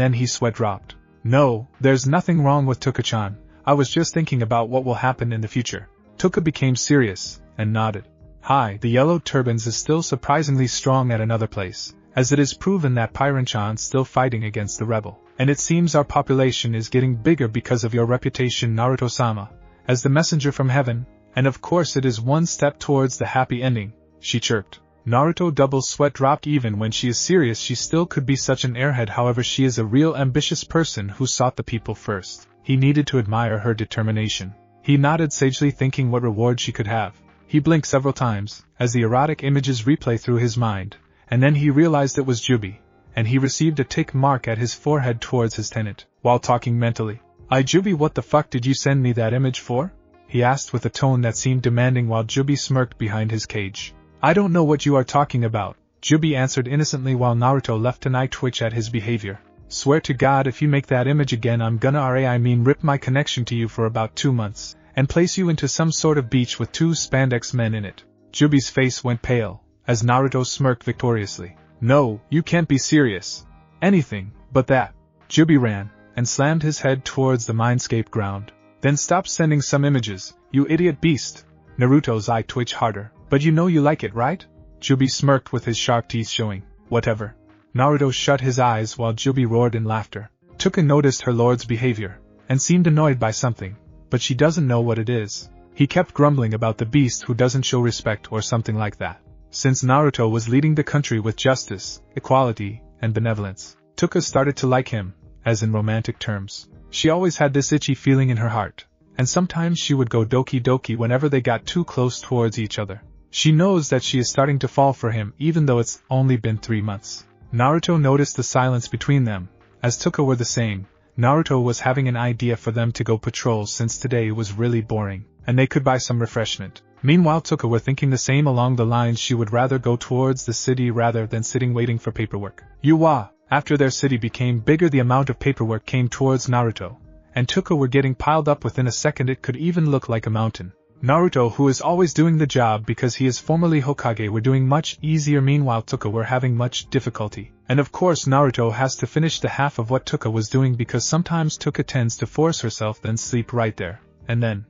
then his sweat dropped. "No, there's nothing wrong with Touka-chan. I was just thinking about what will happen in the future." Touka became serious, and nodded. "Hi, the yellow turbans is still surprisingly strong at another place, as it is proven that Pyron-chan's still fighting against the rebel. And it seems our population is getting bigger because of your reputation, Naruto-sama, as the messenger from heaven, and of course it is one step towards the happy ending," she chirped. Naruto double sweat dropped. Even when she is serious, she still could be such an airhead. However, she is a real ambitious person who sought the people first. He needed to admire her determination. He nodded sagely, thinking what reward she could have. He blinked several times, as the erotic images replay through his mind, and then he realized it was Jubi, and he received a tick mark at his forehead towards his tenant, while talking mentally. Jubi, what the fuck did you send me that image for?" he asked with a tone that seemed demanding while Jubi smirked behind his cage. "I don't know what you are talking about," Jubi answered innocently while Naruto left an eye twitch at his behavior. "Swear to God, if you make that image again, I'm gonna rip my connection to you for about 2 months, and place you into some sort of beach with 2 spandex men in it." Jubi's face went pale, as Naruto smirked victoriously. "No, you can't be serious. Anything but that." Jubi ran, and slammed his head towards the mindscape ground. "Then stop sending some images, you idiot beast." Naruto's eye twitched harder. "But you know you like it, right?" Jubi smirked with his sharp teeth showing. "Whatever." Naruto shut his eyes while Jubi roared in laughter. Touka noticed her lord's behavior, and seemed annoyed by something, but she doesn't know what it is. He kept grumbling about the beast who doesn't show respect or something like that. Since Naruto was leading the country with justice, equality, and benevolence, Touka started to like him, as in romantic terms. She always had this itchy feeling in her heart, and sometimes she would go doki doki whenever they got too close towards each other. She knows that she is starting to fall for him even though it's only been 3 months. Naruto noticed the silence between them, as Touka were the same. Naruto was having an idea for them to go patrol since today was really boring, and they could buy some refreshment. Meanwhile Touka were thinking the same along the lines. She would rather go towards the city rather than sitting waiting for paperwork. Yuwa! After their city became bigger, the amount of paperwork came towards Naruto, and Touka were getting piled up within a second. It could even look like a mountain. Naruto, who is always doing the job because he is formerly Hokage, were doing much easier. Meanwhile Touka were having much difficulty. And of course Naruto has to finish the half of what Touka was doing because sometimes Touka tends to force herself then sleep right there. And then,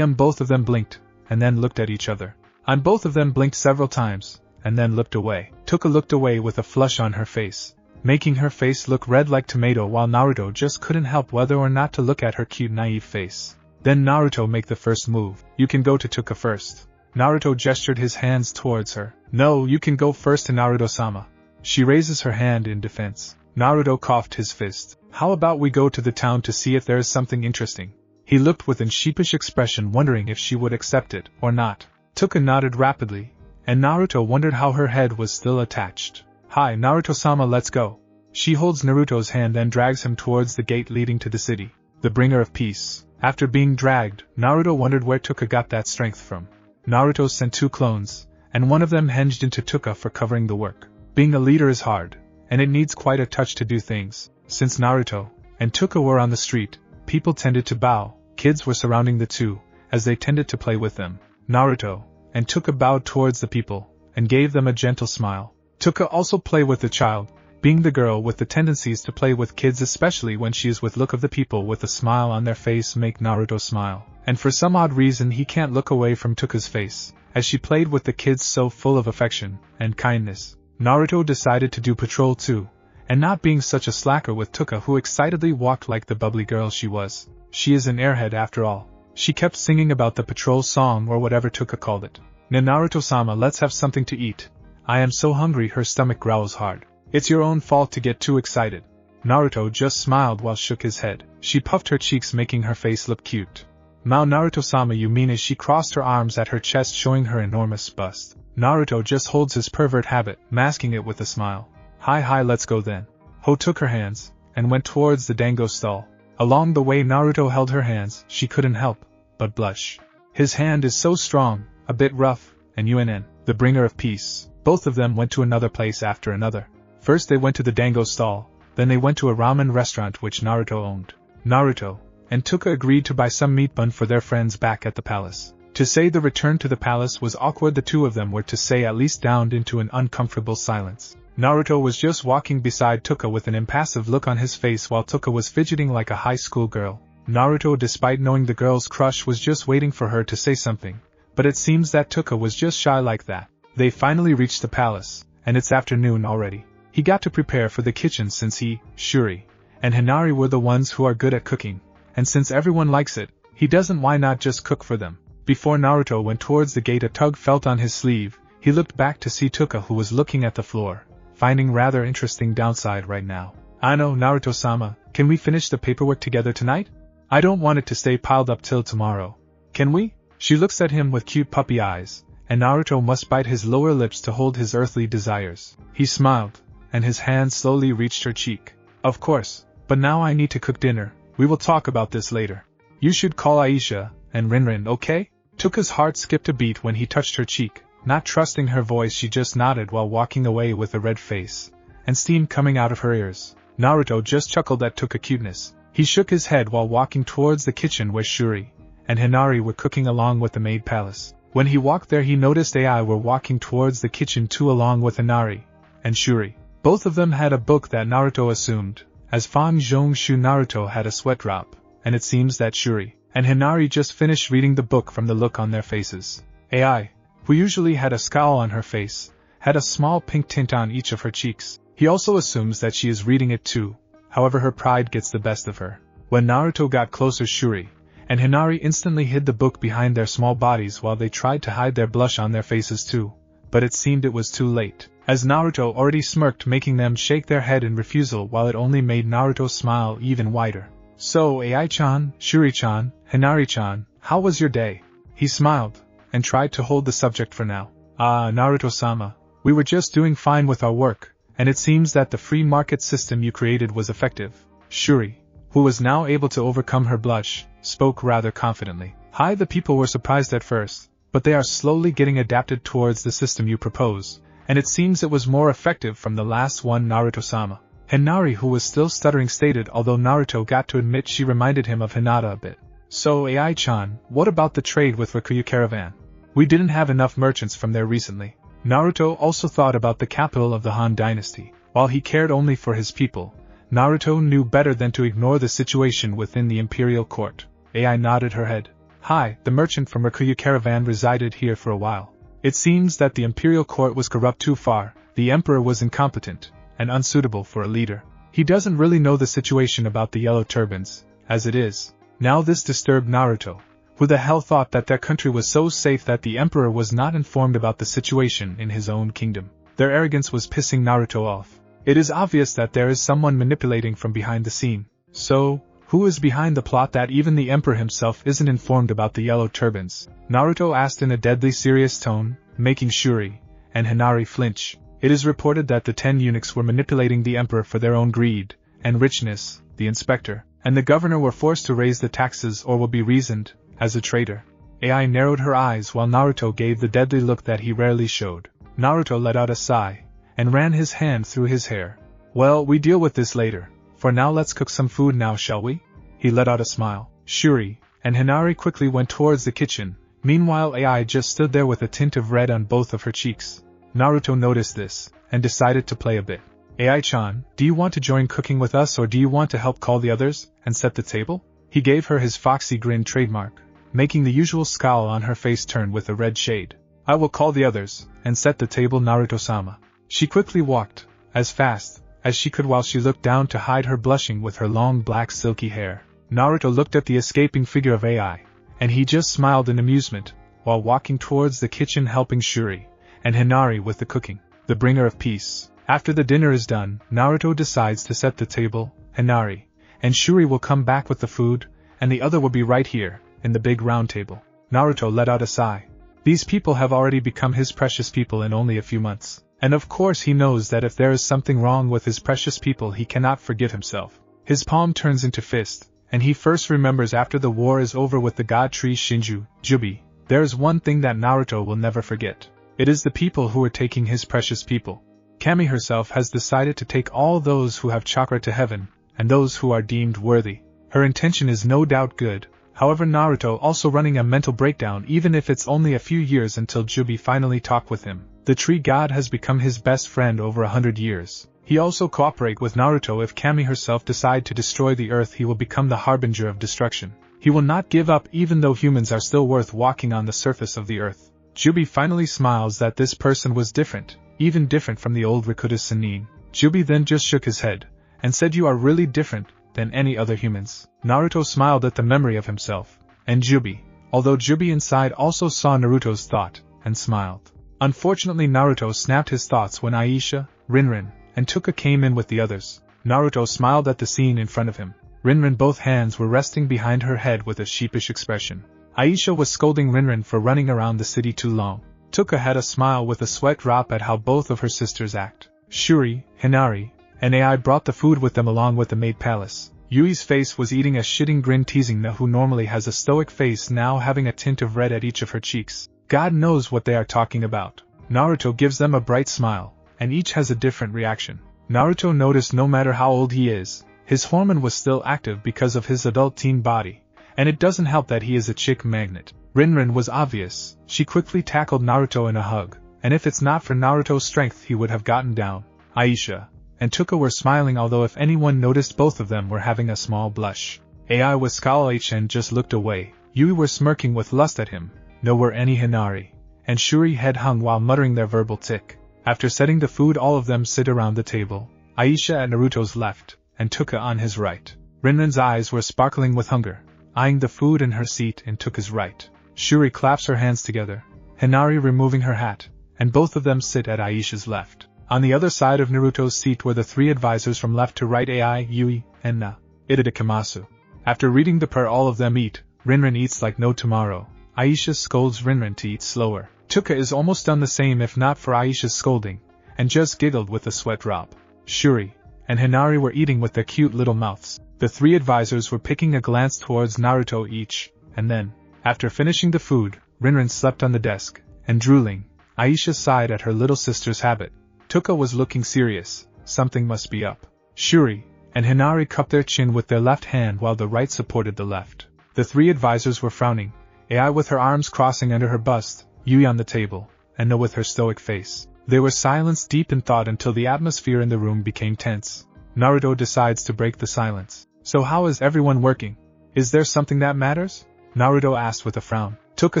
both of them blinked, and then looked at each other. Both of them blinked several times, and then looked away. Touka looked away with a flush on her face, making her face look red like tomato, while Naruto just couldn't help whether or not to look at her cute naive face. Then Naruto make the first move. "You can go to Touka first." Naruto gestured his hands towards her. "No, you can go first to Naruto-sama." She raises her hand in defense. Naruto coughed his fist. "How about we go to the town to see if there is something interesting?" He looked with a sheepish expression, wondering if she would accept it or not. Touka nodded rapidly, and Naruto wondered how her head was still attached. "Hi, Naruto-sama, let's go." She holds Naruto's hand and drags him towards the gate leading to the city. The bringer of peace. After being dragged, Naruto wondered where Touka got that strength from. Naruto sent 2 clones, and one of them hinged into Touka for covering the work. Being a leader is hard, and it needs quite a touch to do things. Since Naruto and Touka were on the street, people tended to bow. Kids were surrounding the two, as they tended to play with them. Naruto and Touka bowed towards the people, and gave them a gentle smile. Touka also played with the child, being the girl with the tendencies to play with kids, especially when she is with look of the people with a smile on their face make Naruto smile. And for some odd reason he can't look away from Touka's face, as she played with the kids so full of affection and kindness. Naruto decided to do patrol too, and not being such a slacker with Touka, who excitedly walked like the bubbly girl she was. She is an airhead after all. She kept singing about the patrol song or whatever Touka called it. Naruto-sama, let's have something to eat. I am so hungry. Her stomach growls hard. It's your own fault to get too excited. Naruto just smiled while shook his head. She puffed her cheeks making her face look cute. Mao, Naruto-sama, you mean? As she crossed her arms at her chest showing her enormous bust. Naruto just holds his pervert habit, masking it with a smile. Hi, let's go then. Ho took her hands, and went towards the dango stall. Along the way Naruto held her hands, she couldn't help but blush. His hand is so strong, a bit rough, and Yunen, the bringer of peace. Both of them went to another place after another. First they went to the dango stall, then they went to a ramen restaurant which Naruto owned. Naruto and Touka agreed to buy some meat bun for their friends back at the palace. To say the return to the palace was awkward, the two of them were to say at least downed into an uncomfortable silence. Naruto was just walking beside Touka with an impassive look on his face while Touka was fidgeting like a high school girl. Naruto, despite knowing the girl's crush, was just waiting for her to say something, but it seems that Touka was just shy like that. They finally reached the palace, and it's afternoon already. He got to prepare for the kitchen since he, Shuri, and Hinari were the ones who are good at cooking, and since everyone likes it, he doesn't why not just cook for them. Before Naruto went towards the gate, a tug felt on his sleeve. He looked back to see Touka, who was looking at the floor, finding rather interesting downside right now. I know, Naruto-sama, can we finish the paperwork together tonight? I don't want it to stay piled up till tomorrow. Can we? She looks at him with cute puppy eyes, and Naruto must bite his lower lips to hold his earthly desires. He smiled, and his hand slowly reached her cheek. Of course, but now I need to cook dinner. We will talk about this later. You should call Aisha and Rinrin, okay? Touka's heart skipped a beat when he touched her cheek. Not trusting her voice, she just nodded while walking away with a red face, and steam coming out of her ears. Naruto just chuckled at Touka's cuteness. He shook his head while walking towards the kitchen where Shuri and Hinari were cooking along with the maid palace. When he walked there he noticed AI were walking towards the kitchen too along with Hinari and Shuri. Both of them had a book that Naruto assumed. As Fan Zhongshu, Naruto had a sweat drop, and it seems that Shuri and Hinari just finished reading the book from the look on their faces. AI, who usually had a scowl on her face, had a small pink tint on each of her cheeks. He also assumes that she is reading it too, however her pride gets the best of her. When Naruto got closer, Shuri and Hinari instantly hid the book behind their small bodies while they tried to hide their blush on their faces too, but it seemed it was too late, as Naruto already smirked, making them shake their head in refusal, while it only made Naruto smile even wider. So AI-chan, Shuri-chan, Hinari-chan, how was your day? He smiled, and tried to hold the subject for now. Naruto-sama, we were just doing fine with our work, and it seems that the free market system you created was effective. Shuri, who was now able to overcome her blush, spoke rather confidently. Hi, the people were surprised at first, but they are slowly getting adapted towards the system you propose, and it seems it was more effective from the last one, Naruto-sama. Hinari, who was still stuttering, stated, although Naruto got to admit she reminded him of Hinata a bit. So AI-chan, what about the trade with Rikuyu Caravan? We didn't have enough merchants from there recently. Naruto also thought about the capital of the Han dynasty. While he cared only for his people, Naruto knew better than to ignore the situation within the imperial court. AI nodded her head. Hi, the merchant from Rikuyu Caravan resided here for a while. It seems that the imperial court was corrupt too far, the emperor was incompetent and unsuitable for a leader. He doesn't really know the situation about the yellow turbans, as it is. Now this disturbed Naruto. Who the hell thought that their country was so safe that the emperor was not informed about the situation in his own kingdom? Their arrogance was pissing Naruto off. It is obvious that there is someone manipulating from behind the scene. So, who is behind the plot that even the emperor himself isn't informed about the yellow turbans? Naruto asked in a deadly serious tone, making Shuri and Hinari flinch. It is reported that the 10 eunuchs were manipulating the emperor for their own greed and richness. The inspector and the governor were forced to raise the taxes or will be reasoned as a traitor. AI narrowed her eyes while Naruto gave the deadly look that he rarely showed. Naruto let out a sigh, and ran his hand through his hair. Well, we deal with this later. For now let's cook some food now, shall we? He let out a smile. Shuri and Hinari quickly went towards the kitchen. Meanwhile AI just stood there with a tint of red on both of her cheeks. Naruto noticed this, and decided to play a bit. AI-chan, do you want to join cooking with us or do you want to help call the others, and set the table? He gave her his foxy grin trademark, making the usual scowl on her face turn with a red shade. I will call the others, and set the table, Naruto-sama. She quickly walked, as fast as she could while she looked down to hide her blushing with her long black silky hair. Naruto looked at the escaping figure of AI, and he just smiled in amusement, while walking towards the kitchen helping Shuri and Hinari with the cooking. The bringer of peace. After the dinner is done, Naruto decides to set the table. Hinari and Shuri will come back with the food, and the other will be right here, in the big round table. Naruto let out a sigh. These people have already become his precious people in only a few months. And of course he knows that if there is something wrong with his precious people he cannot forgive himself. His palm turns into fist, and he first remembers after the war is over with the god tree Shinju, Jubi, there is one thing that Naruto will never forget. It is the people who are taking his precious people. Kami herself has decided to take all those who have chakra to heaven, and those who are deemed worthy. Her intention is no doubt good, however Naruto also running a mental breakdown even if it's only a few years until Jubi finally talk with him. The tree god has become his best friend over 100 years. He also cooperate with Naruto if Kami herself decide to destroy the earth he will become the harbinger of destruction. He will not give up even though humans are still worth walking on the surface of the earth. Jubi finally smiles that this person was different, even different from the old Rikuta Sannin. Jubi then just shook his head, and said you are really different than any other humans. Naruto smiled at the memory of himself, and Jubi, although Jubi inside also saw Naruto's thought, and smiled. Unfortunately Naruto snapped his thoughts when Aisha, Rinrin, and Touka came in with the others. Naruto smiled at the scene in front of him. Rinrin both hands were resting behind her head with a sheepish expression. Aisha was scolding Rinrin for running around the city too long. Touka had a smile with a sweat drop at how both of her sisters act. Shuri, Hinari, and AI brought the food with them along with the maid palace. Yui's face was eating a shitting grin teasing Na who normally has a stoic face now having a tint of red at each of her cheeks. God knows what they are talking about. Naruto gives them a bright smile, and each has a different reaction. Naruto noticed no matter how old he is, his hormone was still active because of his adult teen body, and it doesn't help that he is a chick magnet. Rinrin was obvious. She quickly tackled Naruto in a hug, and if it's not for Naruto's strength he would have gotten down. Aisha and Touka were smiling although if anyone noticed both of them were having a small blush. AI was scowling and just looked away. Yui were smirking with lust at him. No were any Hinari and Shuri head hung while muttering their verbal tick. After setting the food all of them sit around the table. Aisha at Naruto's left, and Touka on his right. Rinrin's eyes were sparkling with hunger, eyeing the food in her seat and Touka's right. Shuri claps her hands together, Hinari removing her hat, and both of them sit at Aisha's left. On the other side of Naruto's seat were the three advisors from left to right AI, Yui, and Na, Itadakamasu. After reading the prayer all of them eat, Rinrin eats like no tomorrow. Aisha scolds Rinrin to eat slower. Touka is almost done the same if not for Aisha's scolding, and just giggled with a sweat drop. Shuri and Hinari were eating with their cute little mouths. The three advisors were picking a glance towards Naruto each, and then, after finishing the food, Rinrin slept on the desk, and drooling, Aisha sighed at her little sister's habit. Touka was looking serious, something must be up. Shuri and Hinari cupped their chin with their left hand while the right supported the left. The three advisors were frowning, AI with her arms crossing under her bust, Yui on the table, and Na with her stoic face. They were silenced deep in thought until the atmosphere in the room became tense. Naruto decides to break the silence. So how is everyone working? Is there something that matters? Naruto asked with a frown. Touka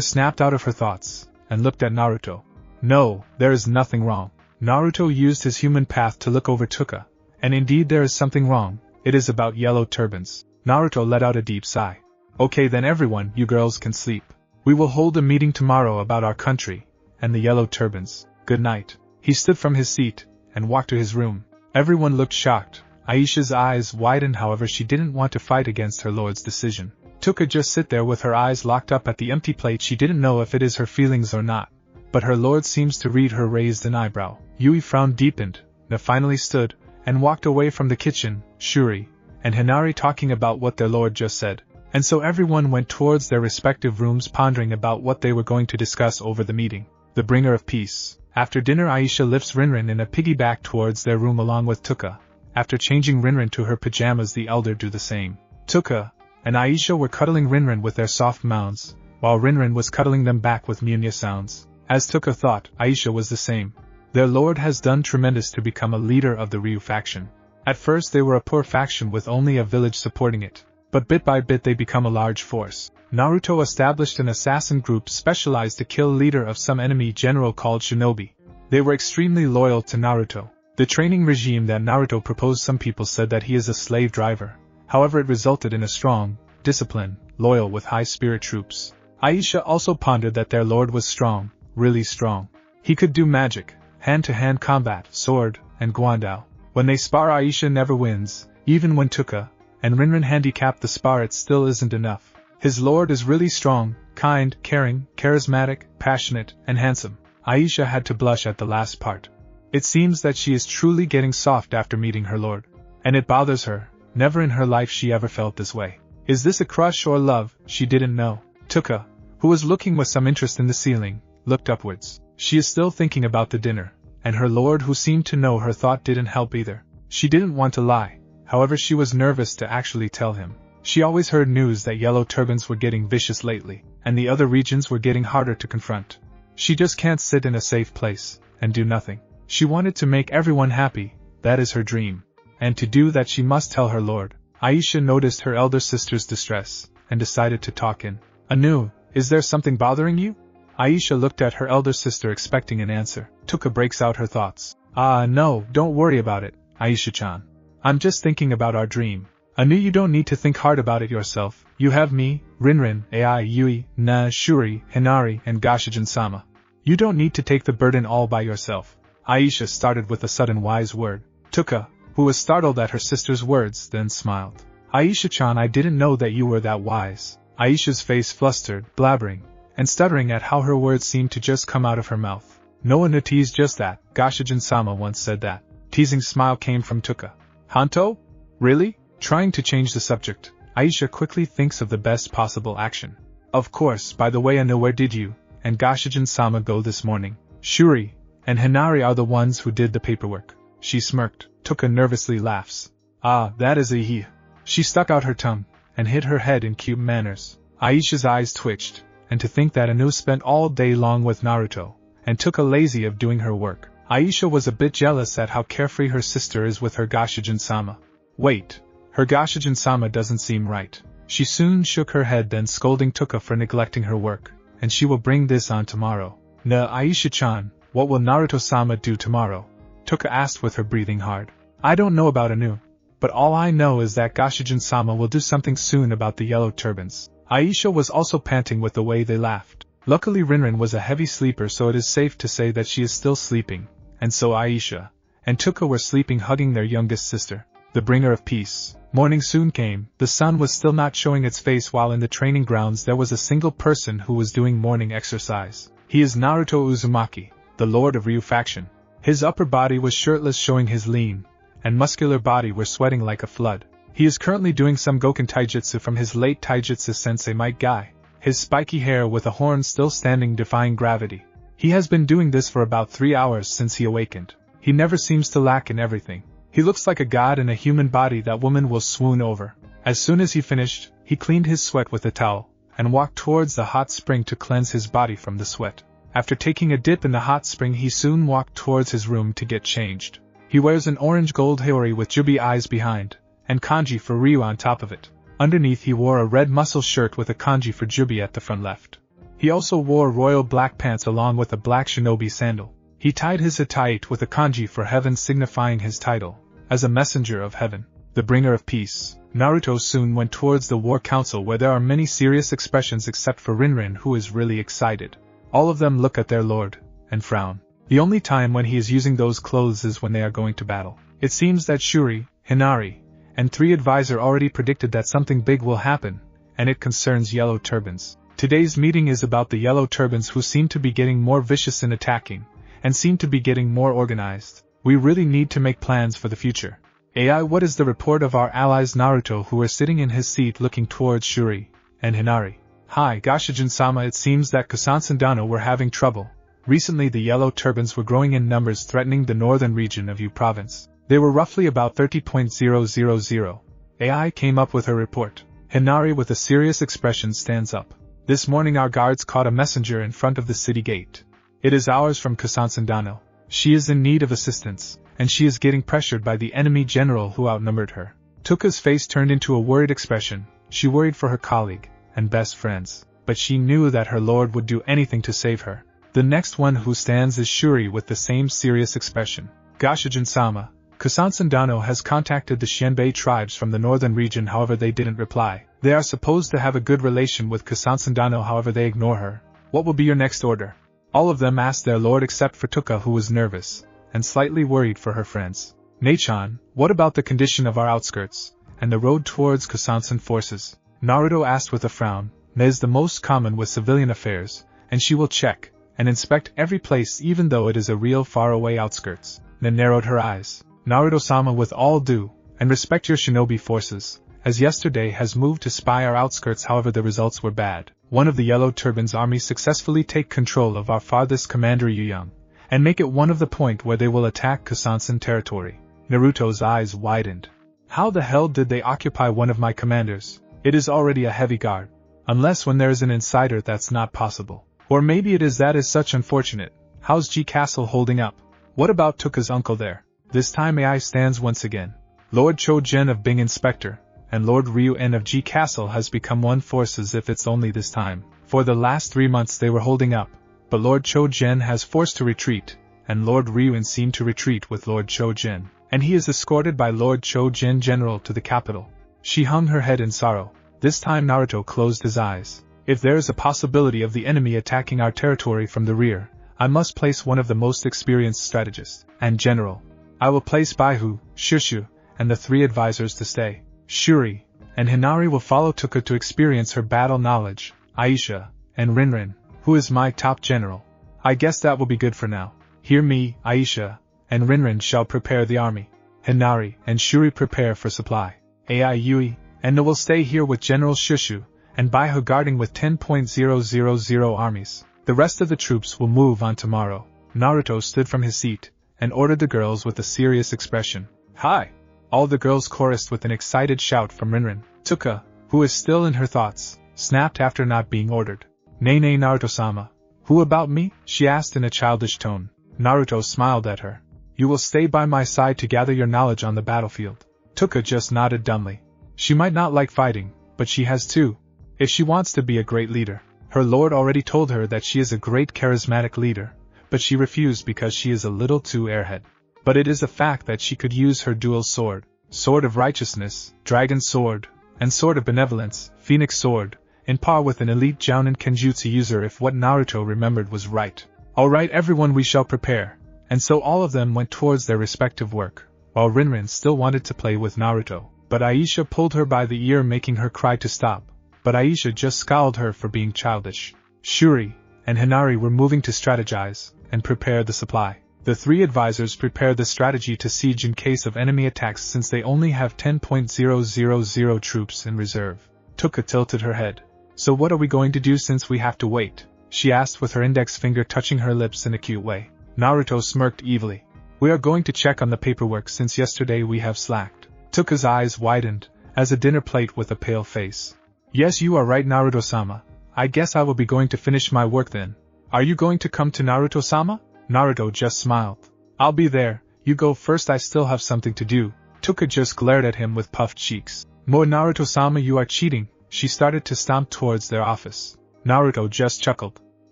snapped out of her thoughts, and looked at Naruto. No, there is nothing wrong. Naruto used his human path to look over Touka, and indeed there is something wrong. It is about yellow turbans. Naruto let out a deep sigh. Okay then everyone, you girls can sleep. We will hold a meeting tomorrow about our country, and the yellow turbans. Good night. He stood from his seat, and walked to his room. Everyone looked shocked. Aisha's eyes widened however she didn't want to fight against her lord's decision. Touka just sit there with her eyes locked up at the empty plate. She didn't know if it is her feelings or not, but her lord seems to read her raised an eyebrow. Yui frown deepened. Na finally stood, and walked away from the kitchen. Shuri and Hinari talking about what their lord just said. And so everyone went towards their respective rooms pondering about what they were going to discuss over the meeting. The bringer of peace. After dinner, Aisha lifts Rinrin in a piggyback towards their room along with Touka. After changing Rinrin to her pajamas, the elder do the same. Touka and Aisha were cuddling Rinrin with their soft mounds, while Rinrin was cuddling them back with Munya sounds. As Touka thought, Aisha was the same. Their lord has done tremendous to become a leader of the Ryu faction. At first they were a poor faction with only a village supporting it, but bit by bit they become a large force. Naruto established an assassin group specialized to kill leader of some enemy general called Shinobi. They were extremely loyal to Naruto. The training regime that Naruto proposed, some people said that he is a slave driver. However, it resulted in a strong, disciplined, loyal with high spirit troops. Aisha also pondered that their lord was strong, really strong. He could do magic, hand-to-hand combat, sword, and guandao. When they spar, Aisha never wins. Even when Touka and Rinrin handicap the spar, it still isn't enough. His lord is really strong, kind, caring, charismatic, passionate, and handsome. Aisha had to blush at the last part. It seems that she is truly getting soft after meeting her lord. And it bothers her. Never in her life she ever felt this way. Is this a crush or love? She didn't know. Touka, who was looking with some interest in the ceiling, looked upwards. She is still thinking about the dinner, and her lord, who seemed to know her thought, didn't help either. She didn't want to lie. However, she was nervous to actually tell him. She always heard news that yellow turbans were getting vicious lately, and the other regions were getting harder to confront. She just can't sit in a safe place and do nothing. She wanted to make everyone happy, that is her dream. And to do that she must tell her lord. Aisha noticed her elder sister's distress, and decided to talk in. Anu, is there something bothering you? Aisha looked at her elder sister expecting an answer. Touka breaks out her thoughts. No, don't worry about it, Aisha-chan. I'm just thinking about our dream. Anu, you don't need to think hard about it yourself. You have me, Rinrin, Ai, Yui, Na, Shuri, Hinari, and Goshijin-sama. You don't need to take the burden all by yourself. Aisha started with a sudden wise word. Touka, who was startled at her sister's words, then smiled. Aisha-chan, I didn't know that you were that wise. Aisha's face flustered, blabbering, and stuttering at how her words seemed to just come out of her mouth. No one to tease just that. Goshijin-sama once said that. Teasing smile came from Touka. Hanto? Really? Trying to change the subject, Aisha quickly thinks of the best possible action. Of course, by the way, Anu, where did you and Goshijin-sama go this morning? Shuri and Hinari are the ones who did the paperwork. She smirked. Touka nervously laughs. That is a he. She stuck out her tongue and hid her head in cute manners. Aisha's eyes twitched, and to think that Anu spent all day long with Naruto, and Touka lazy of doing her work. Aisha was a bit jealous at how carefree her sister is with her Goshijin-sama. Wait. Her Goshijin-sama doesn't seem right. She soon shook her head, then scolding Touka for neglecting her work, and she will bring this on tomorrow. Aisha-chan, what will Naruto-sama do tomorrow? Touka asked with her breathing hard. I don't know about Anu, but all I know is that Goshijin-sama will do something soon about the yellow turbans. Aisha was also panting with the way they laughed. Luckily Rinrin was a heavy sleeper, so it is safe to say that she is still sleeping, and so Aisha and Touka were sleeping, hugging their youngest sister. The bringer of peace. Morning soon came. The sun was still not showing its face, while in the training grounds there was a single person who was doing morning exercise. He is Naruto Uzumaki, the lord of Ryu faction. His upper body was shirtless, showing his lean and muscular body were sweating like a flood. He is currently doing some Goken Taijutsu from his late Taijutsu sensei Might Guy, his spiky hair with a horn still standing, defying gravity. He has been doing this for about 3 hours since he awakened. He never seems to lack in everything. He looks like a god in a human body that woman will swoon over. As soon as he finished, he cleaned his sweat with a towel, and walked towards the hot spring to cleanse his body from the sweat. After taking a dip in the hot spring, he soon walked towards his room to get changed. He wears an orange gold haori with Jubi eyes behind, and kanji for Ryu on top of it. Underneath he wore a red muscle shirt with a kanji for Jubi at the front left. He also wore royal black pants along with a black shinobi sandal. He tied his hatayite with a kanji for heaven, signifying his title as a messenger of heaven, the bringer of peace. Naruto soon went towards the war council, where there are many serious expressions except for Rinrin, who is really excited. All of them look at their lord and frown. The only time when he is using those clothes is when they are going to battle. It seems that Shuri, Hinari, and 3 advisor already predicted that something big will happen, and it concerns yellow turbans. Today's meeting is about the yellow turbans, who seem to be getting more vicious in attacking, and seem to be getting more organized. We really need to make plans for the future. AI, what is the report of our allies Naruto, who were sitting in his seat looking towards Shuri and Hinari? Hi, Goshijin-sama, it seems that Kusansandano were having trouble. Recently the yellow turbans were growing in numbers, threatening the northern region of U province. They were roughly about 30,000. AI came up with her report. Hinari with a serious expression stands up. This morning our guards caught a messenger in front of the city gate. It is ours from Kusansandano. She is in need of assistance, and she is getting pressured by the enemy general who outnumbered her. Touka's face turned into a worried expression. She worried for her colleague and best friends, but she knew that her lord would do anything to save her. The next one who stands is Shuri with the same serious expression. Goshijin-sama, Kusansandano has contacted the Xianbei tribes from the northern region, however they didn't reply. They are supposed to have a good relation with Kusansandano, however they ignore her. What will be your next order? All of them asked their lord except for Touka, who was nervous and slightly worried for her friends. Nachan, what about the condition of our outskirts and the road towards Kusansan forces? Naruto asked with a frown. That is the most common with civilian affairs, and she will check and inspect every place even though it is a real faraway outskirts. Nan narrowed her eyes. Naruto-sama, with all due and respect, your shinobi forces, as yesterday, has moved to spy our outskirts, however the results were bad. One of the Yellow Turban's army successfully take control of our farthest commander Yuyang, and make it one of the point where they will attack Kusansan territory. Naruto's eyes widened. How the hell did they occupy one of my commanders? It is already a heavy guard. Unless when there is an insider, that's not possible. Or maybe it is that is such unfortunate. How's G Castle holding up? What about Touka's uncle there? This time AI stands once again. Lord Cho-Jin of Bing Inspector and Lord Ryu-En of G Castle has become one force, as if it's only this time. For the last 3 months they were holding up, but Lord Cho-Jin has forced to retreat, and Lord Ryu-En seemed to retreat with Lord Cho-Jin, and he is escorted by Lord Cho-Jin General to the capital. She hung her head in sorrow. This time Naruto closed his eyes. If there is a possibility of the enemy attacking our territory from the rear, I must place one of the most experienced strategists and general. I will place Baihu, Shushu, and the 3 advisors to stay. Shuri and Hinari will follow Touka to experience her battle knowledge. Aisha and Rinrin, who is my top general. I guess that will be good for now. Hear me, Aisha and Rinrin shall prepare the army. Hinari and Shuri prepare for supply. Ai Yui and No will stay here with General Shushu and Baihu guarding with 10,000 armies. The rest of the troops will move on tomorrow. Naruto stood from his seat and ordered the girls with a serious expression. Hi! All the girls chorused with an excited shout from Rinrin. Touka, who is still in her thoughts, snapped after not being ordered. Nay Naruto-sama. Who about me? She asked in a childish tone. Naruto smiled at her. You will stay by my side to gather your knowledge on the battlefield. Touka just nodded dumbly. She might not like fighting, but she has to, if she wants to be a great leader. Her lord already told her that she is a great charismatic leader, but she refused because she is a little too airhead. But it is a fact that she could use her dual sword, Sword of Righteousness, Dragon Sword, and Sword of Benevolence, Phoenix Sword, in par with an elite Jounin Kenjutsu user if what Naruto remembered was right. Alright everyone, we shall prepare. And so all of them went towards their respective work, while Rinrin still wanted to play with Naruto. But Aisha pulled her by the ear, making her cry to stop. But Aisha just scowled her for being childish. Shuri and Hinari were moving to strategize and prepare the supply. The 3 advisors prepared the strategy to siege in case of enemy attacks, since they only have 10,000 troops in reserve. Touka tilted her head. So what are we going to do since we have to wait? She asked with her index finger touching her lips in a cute way. Naruto smirked evilly. We are going to check on the paperwork since yesterday we have slacked. Touka's eyes widened, as a dinner plate with a pale face. Yes, you are right, Naruto-sama. I guess I will be going to finish my work then. Are you going to come to Naruto-sama? Naruto just smiled. I'll be there, you go first, I still have something to do. Touka just glared at him with puffed cheeks. More Naruto-sama, you are cheating. She started to stomp towards their office. Naruto just chuckled.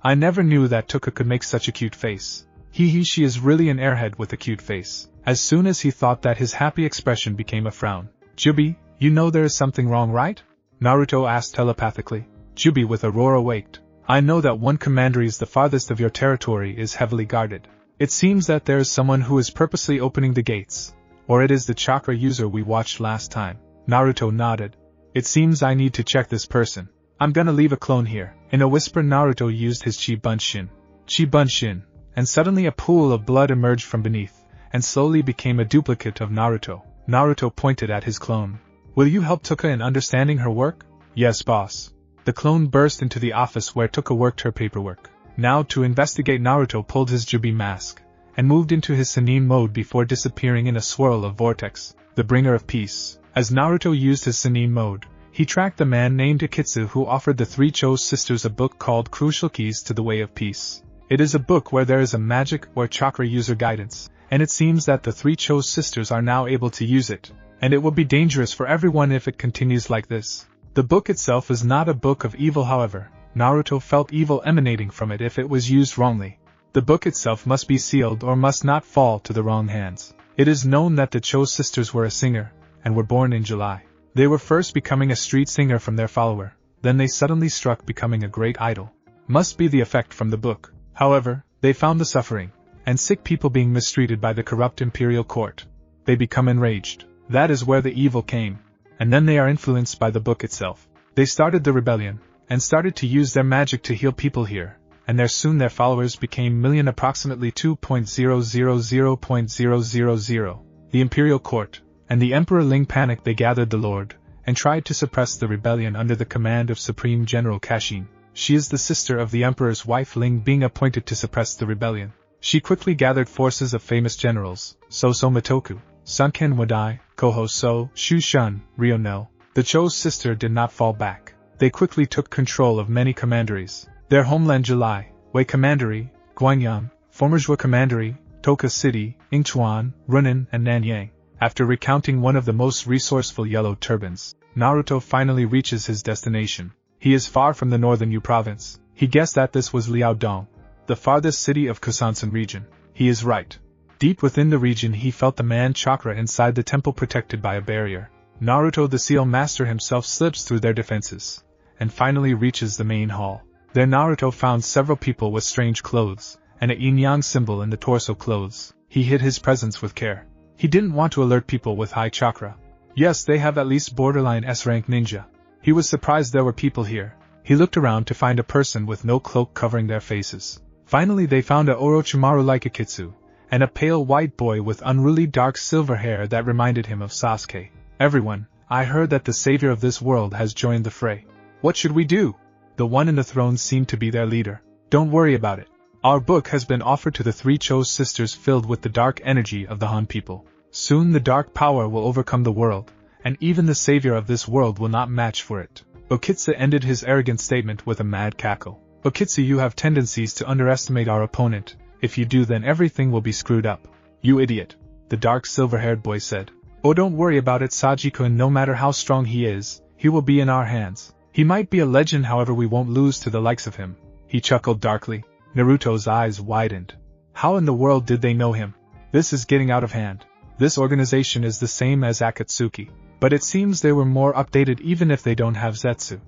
I never knew that Touka could make such a cute face. She is really an airhead with a cute face. As soon as he thought that, his happy expression became a frown. Jubi, you know there is something wrong, right? Naruto asked telepathically. Jubi with a roar awaked. I know that one commandery is the farthest of your territory is heavily guarded. It seems that there is someone who is purposely opening the gates. Or it is the chakra user we watched last time. Naruto nodded. It seems I need to check this person. I'm gonna leave a clone here. In a whisper Naruto used his Chi Bunshin. Chi Bunshin. And suddenly a pool of blood emerged from beneath, and slowly became a duplicate of Naruto. Naruto pointed at his clone. Will you help Touka in understanding her work? Yes, boss. The clone burst into the office where Touka worked her paperwork. Now to investigate, Naruto pulled his Jubi mask and moved into his Sannin mode before disappearing in a swirl of vortex, the bringer of peace. As Naruto used his Sannin mode, he tracked the man named Akitsu who offered the three Cho sisters a book called Crucial Keys to the Way of Peace. It is a book where there is a magic or chakra user guidance, and it seems that the three Cho sisters are now able to use it, and it will be dangerous for everyone if it continues like this. The book itself is not a book of evil, however. Naruto felt evil emanating from it if it was used wrongly. The book itself must be sealed or must not fall to the wrong hands. It is known that the Cho sisters were a singer, and were born in July. They were first becoming a street singer from their follower, then they suddenly struck becoming a great idol. Must be the effect from the book. However, they found the suffering and sick people being mistreated by the corrupt imperial court. They become enraged. That is where the evil came. And then they are influenced by the book itself. They started the rebellion, and started to use their magic to heal people here, and soon their followers became million, approximately 2.000.000. The imperial court and the Emperor Ling panicked. They gathered the Lord, and tried to suppress the rebellion under the command of Supreme General Kashin. She is the sister of the Emperor's wife Ling, being appointed to suppress the rebellion. She quickly gathered forces of famous generals, Soso Mitoku, Sunken Wadai, Koho So, Shu Shun, Ryono. The Cho's sister did not fall back. They quickly took control of many commanderies. Their homeland July, Wei Commandery, Guangyang, former Zhou Commandery, Toka City, Yingchuan, Runan, and Nanyang. After recounting one of the most resourceful yellow turbans, Naruto finally reaches his destination. He is far from the northern Yu province. He guessed that this was Liaodong, the farthest city of Kusansan region. He is right. Deep within the region he felt the man chakra inside the temple protected by a barrier. Naruto the Seal Master himself slips through their defenses, and finally reaches the main hall. There Naruto found several people with strange clothes, and a yin-yang symbol in the torso clothes. He hid his presence with care. He didn't want to alert people with high chakra. Yes, they have at least borderline S-rank ninja. He was surprised there were people here. He looked around to find a person with no cloak covering their faces. Finally they found a Orochimaru like Akitsu, and a pale white boy with unruly dark silver hair that reminded him of Sasuke. Everyone, I heard that the savior of this world has joined the fray. What should we do? The one in the throne seemed to be their leader. Don't worry about it. Our book has been offered to the three Cho sisters filled with the dark energy of the Han people. Soon the dark power will overcome the world, and even the savior of this world will not match for it. Okitsu ended his arrogant statement with a mad cackle. Okitsu, you have tendencies to underestimate our opponent. If you do, then everything will be screwed up. You idiot, the dark silver-haired boy said. Oh, don't worry about it, Sajiko-kun. No matter how strong he is, he will be in our hands. He might be a legend, however we won't lose to the likes of him. He chuckled darkly. Naruto's eyes widened. How in the world did they know him? This is getting out of hand. This organization is the same as Akatsuki, but it seems they were more updated even if they don't have Zetsu.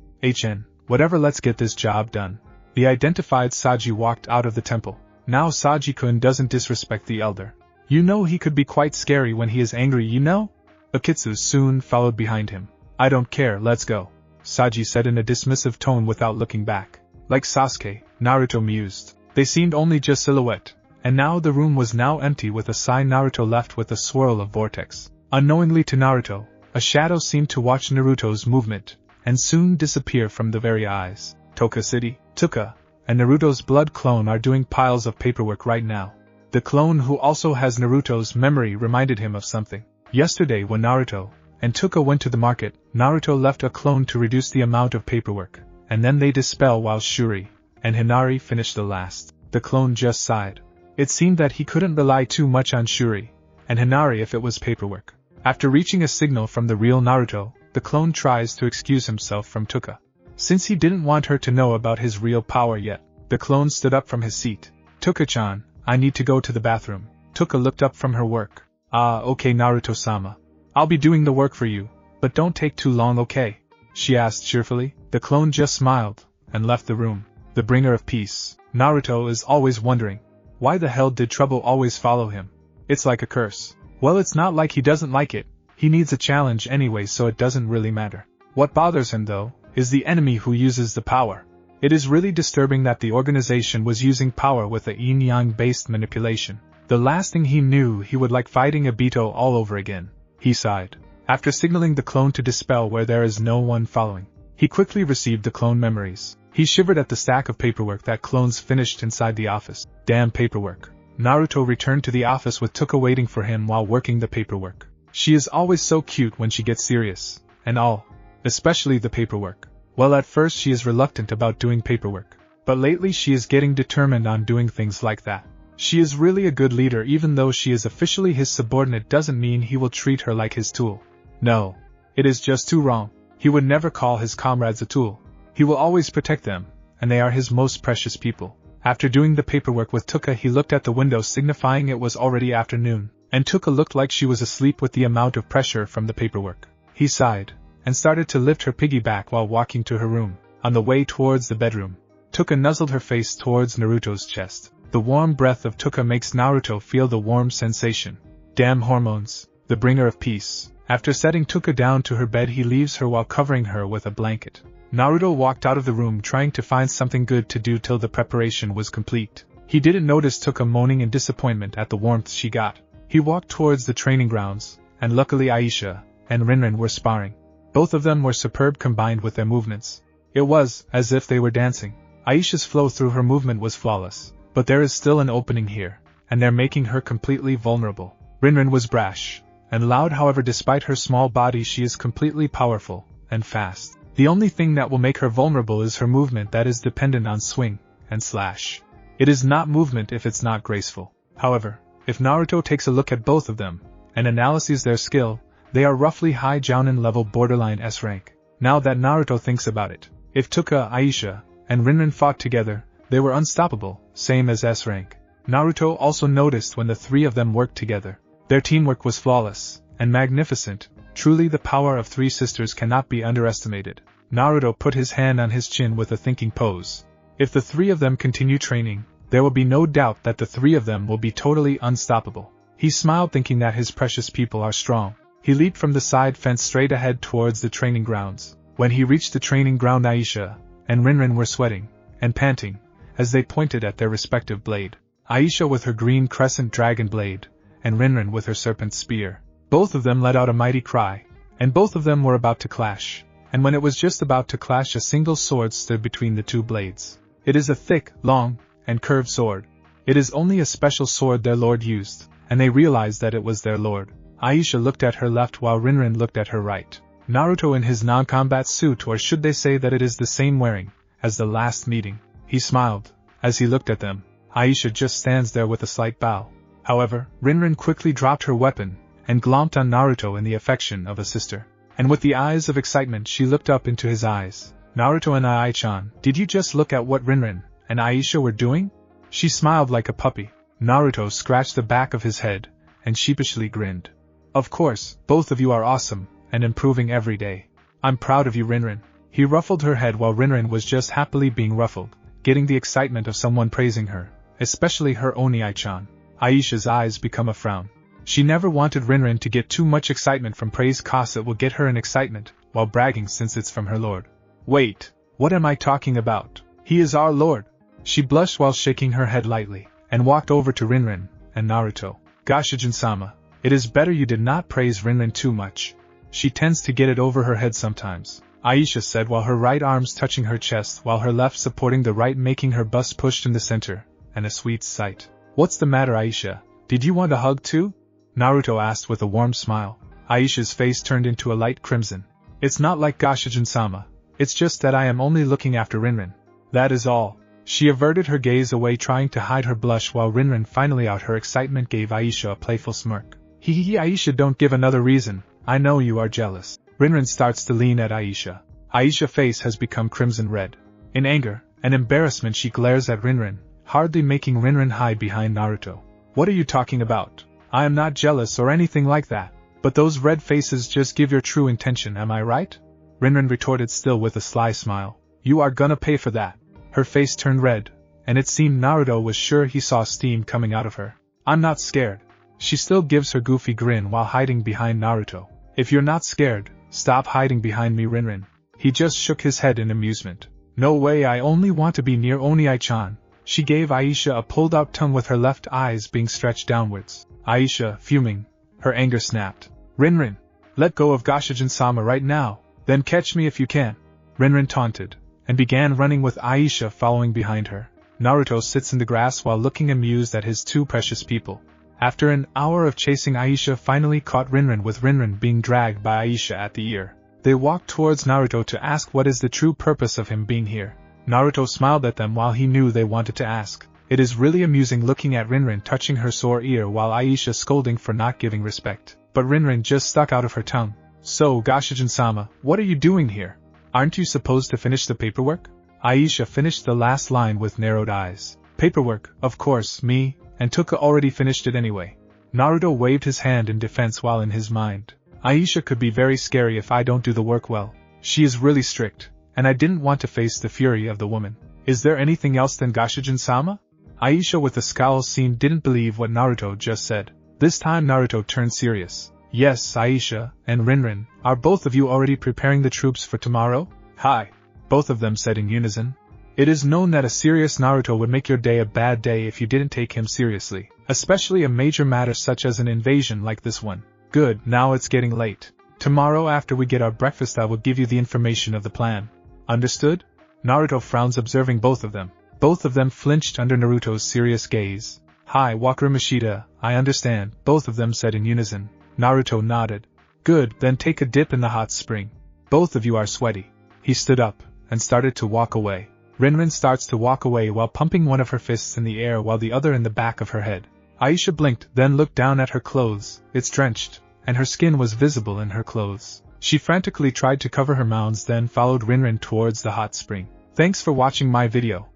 Whatever, let's get this job done. The identified Saji walked out of the temple. Now Saji-kun doesn't disrespect the elder. You know he could be quite scary when he is angry, you know? Akitsu soon followed behind him. I don't care, let's go, Saji said in a dismissive tone without looking back. Like Sasuke, Naruto mused. They seemed only just silhouette, and now the room was now empty with a sigh. Naruto left with a swirl of vortex. Unknowingly to Naruto, a shadow seemed to watch Naruto's movement, and soon disappear from the very eyes. Toka City, Touka, and Naruto's blood clone are doing piles of paperwork right now. The clone who also has Naruto's memory reminded him of something. Yesterday when Naruto and Touka went to the market, Naruto left a clone to reduce the amount of paperwork, and then they dispel while Shuri and Hinari finished the last. The clone just sighed. It seemed that he couldn't rely too much on Shuri and Hinari if it was paperwork. After reaching a signal from the real Naruto, the clone tries to excuse himself from Touka. Since he didn't want her to know about his real power yet, the clone stood up from his seat. Touka-chan, I need to go to the bathroom. Touka looked up from her work. Ah, okay Naruto-sama. I'll be doing the work for you, but don't take too long, okay? She asked cheerfully. The clone just smiled and left the room. The bringer of peace. Naruto is always wondering, why the hell did trouble always follow him? It's like a curse. Well, it's not like he doesn't like it. He needs a challenge anyway, so it doesn't really matter. What bothers him though, is the enemy who uses the power. It is really disturbing that the organization was using power with a yin-yang based manipulation. The last thing he knew, he would like fighting Obito all over again. he sighed. After signaling the clone to dispel where there is no one following, he quickly received the clone memories. He shivered at the stack of paperwork that clones finished inside the office. Damn paperwork. Naruto returned to the office with Touka waiting for him while working the paperwork. She is always so cute when she gets serious, and all. Especially the paperwork. Well, at first she is reluctant about doing paperwork, but lately she is getting determined on doing things like that. She is really a good leader. Even though she is officially his subordinate doesn't mean he will treat her like his tool. No. It is just too wrong. He would never call his comrades a tool. He will always protect them, and they are his most precious people. After doing the paperwork with Touka, he looked at the window signifying it was already afternoon, and Touka looked like she was asleep with the amount of pressure from the paperwork. He sighed, and started to lift her piggyback while walking to her room. On the way towards the bedroom, Touka nuzzled her face towards Naruto's chest. The warm breath of Touka makes Naruto feel the warm sensation. Damn hormones, the bringer of peace. After setting Touka down to her bed, he leaves her while covering her with a blanket. Naruto walked out of the room trying to find something good to do till the preparation was complete. He didn't notice Touka moaning in disappointment at the warmth she got. He walked towards the training grounds, and luckily Aisha and Rinrin were sparring. Both of them were superb combined with their movements. It was as if they were dancing. Aisha's flow through her movement was flawless, but there is still an opening here, and they're making her completely vulnerable. Rinrin was brash and loud, however despite her small body she is completely powerful and fast. The only thing that will make her vulnerable is her movement that is dependent on swing and slash. It is not movement if it's not graceful. However, if Naruto takes a look at both of them, and analyzes their skill, they are roughly high Jounin level borderline S rank. Now that Naruto thinks about it, if Touka, Aisha, and Rinrin fought together, they were unstoppable, same as S rank. Naruto also noticed when the three of them worked together. Their teamwork was flawless and magnificent. Truly the power of three sisters cannot be underestimated. Naruto put his hand on his chin with a thinking pose. If the three of them continue training, there will be no doubt that the three of them will be totally unstoppable. He smiled thinking that his precious people are strong. He leaped from the side fence straight ahead towards the training grounds. When he reached the training ground, Aisha and Rinrin were sweating and panting as they pointed at their respective blade. Aisha with her green crescent dragon blade, and Rinrin with her serpent spear. Both of them let out a mighty cry, and both of them were about to clash. And when it was just about to clash, a single sword stood between the two blades. It is a thick, long, and curved sword. It is only a special sword their lord used, and they realized that it was their lord. Aisha looked at her left while Rinrin looked at her right. Naruto in his non-combat suit, or should they say that it is the same wearing as the last meeting. He smiled as he looked at them. Aisha just stands there with a slight bow. However, Rinrin quickly dropped her weapon and glomped on Naruto in the affection of a sister. And with the eyes of excitement she looked up into his eyes. Naruto and Ai-chan, did you just look at what Rinrin and Aisha were doing? She smiled like a puppy. Naruto scratched the back of his head and sheepishly grinned. Of course, both of you are awesome and improving every day. I'm proud of you, Rinrin. He ruffled her head while Rinrin was just happily being ruffled, getting the excitement of someone praising her, especially her Oni Ai-chan. Aisha's eyes become a frown. She never wanted Rinrin to get too much excitement from praise, cause it will get her an excitement while bragging since it's from her lord. Wait, what am I talking about? He is our lord. She blushed while shaking her head lightly, and walked over to Rinrin and Naruto. Goshijin-sama, it is better you did not praise Rinrin too much. She tends to get it over her head sometimes, Aisha said while her right arms touching her chest while her left supporting the right, making her bust pushed in the center, and a sweet sight. What's the matter, Aisha? Did you want a hug too? Naruto asked with a warm smile. Aisha's face turned into a light crimson. It's not like Goshijin-sama. It's just that I am only looking after Rinrin. That is all. She averted her gaze away trying to hide her blush while Rinrin finally out her excitement gave Aisha a playful smirk. Hee Aisha, don't give another reason. I know you are jealous. Rinrin starts to lean at Aisha. Aisha's face has become crimson red. In anger and embarrassment she glares at Rinrin, hardly making Rinrin hide behind Naruto. What are you talking about? I am not jealous or anything like that. But those red faces just give your true intention, am I right? Rinrin retorted still with a sly smile. You are gonna pay for that. Her face turned red, and it seemed Naruto was sure he saw steam coming out of her. I'm not scared. She still gives her goofy grin while hiding behind Naruto. If you're not scared, stop hiding behind me, Rinrin. He just shook his head in amusement. No way, I only want to be near Oni Ai-chan. She gave Aisha a pulled-out tongue with her left eyes being stretched downwards. Aisha, fuming, her anger snapped. Rinrin, let go of Goshijin-sama right now, then catch me if you can. Rinrin taunted, and began running with Aisha following behind her. Naruto sits in the grass while looking amused at his two precious people. After an hour of chasing, Aisha finally caught Rinrin, with Rinrin being dragged by Aisha at the ear. They walked towards Naruto to ask what is the true purpose of him being here. Naruto smiled at them while he knew they wanted to ask. It is really amusing looking at Rinrin touching her sore ear while Aisha scolding for not giving respect. But Rinrin just stuck out of her tongue. So, Goshijin-sama, what are you doing here? Aren't you supposed to finish the paperwork? Aisha finished the last line with narrowed eyes. Paperwork, of course, me, and Touka already finished it anyway. Naruto waved his hand in defense while in his mind. Aisha could be very scary if I don't do the work well. She is really strict, and I didn't want to face the fury of the woman. Is there anything else than Goshijin-sama? Aisha with a scowl didn't believe what Naruto just said. This time Naruto turned serious. Yes, Aisha and Rinrin, are both of you already preparing the troops for tomorrow? Hi, both of them said in unison. It is known that a serious Naruto would make your day a bad day if you didn't take him seriously, especially a major matter such as an invasion like this one. Good, now it's getting late. Tomorrow after we get our breakfast I will give you the information of the plan. Understood? Naruto frowns observing both of them. Both of them flinched under Naruto's serious gaze. Hi, Wakura Mishita, I understand, both of them said in unison. Naruto nodded. Good, then take a dip in the hot spring. Both of you are sweaty. He stood up, and started to walk away. Rinrin starts to walk away while pumping one of her fists in the air while the other in the back of her head. Aisha blinked, then looked down at her clothes. It's drenched, and her skin was visible in her clothes. She frantically tried to cover her mounds, then followed Rinrin towards the hot spring. Thanks for watching my video.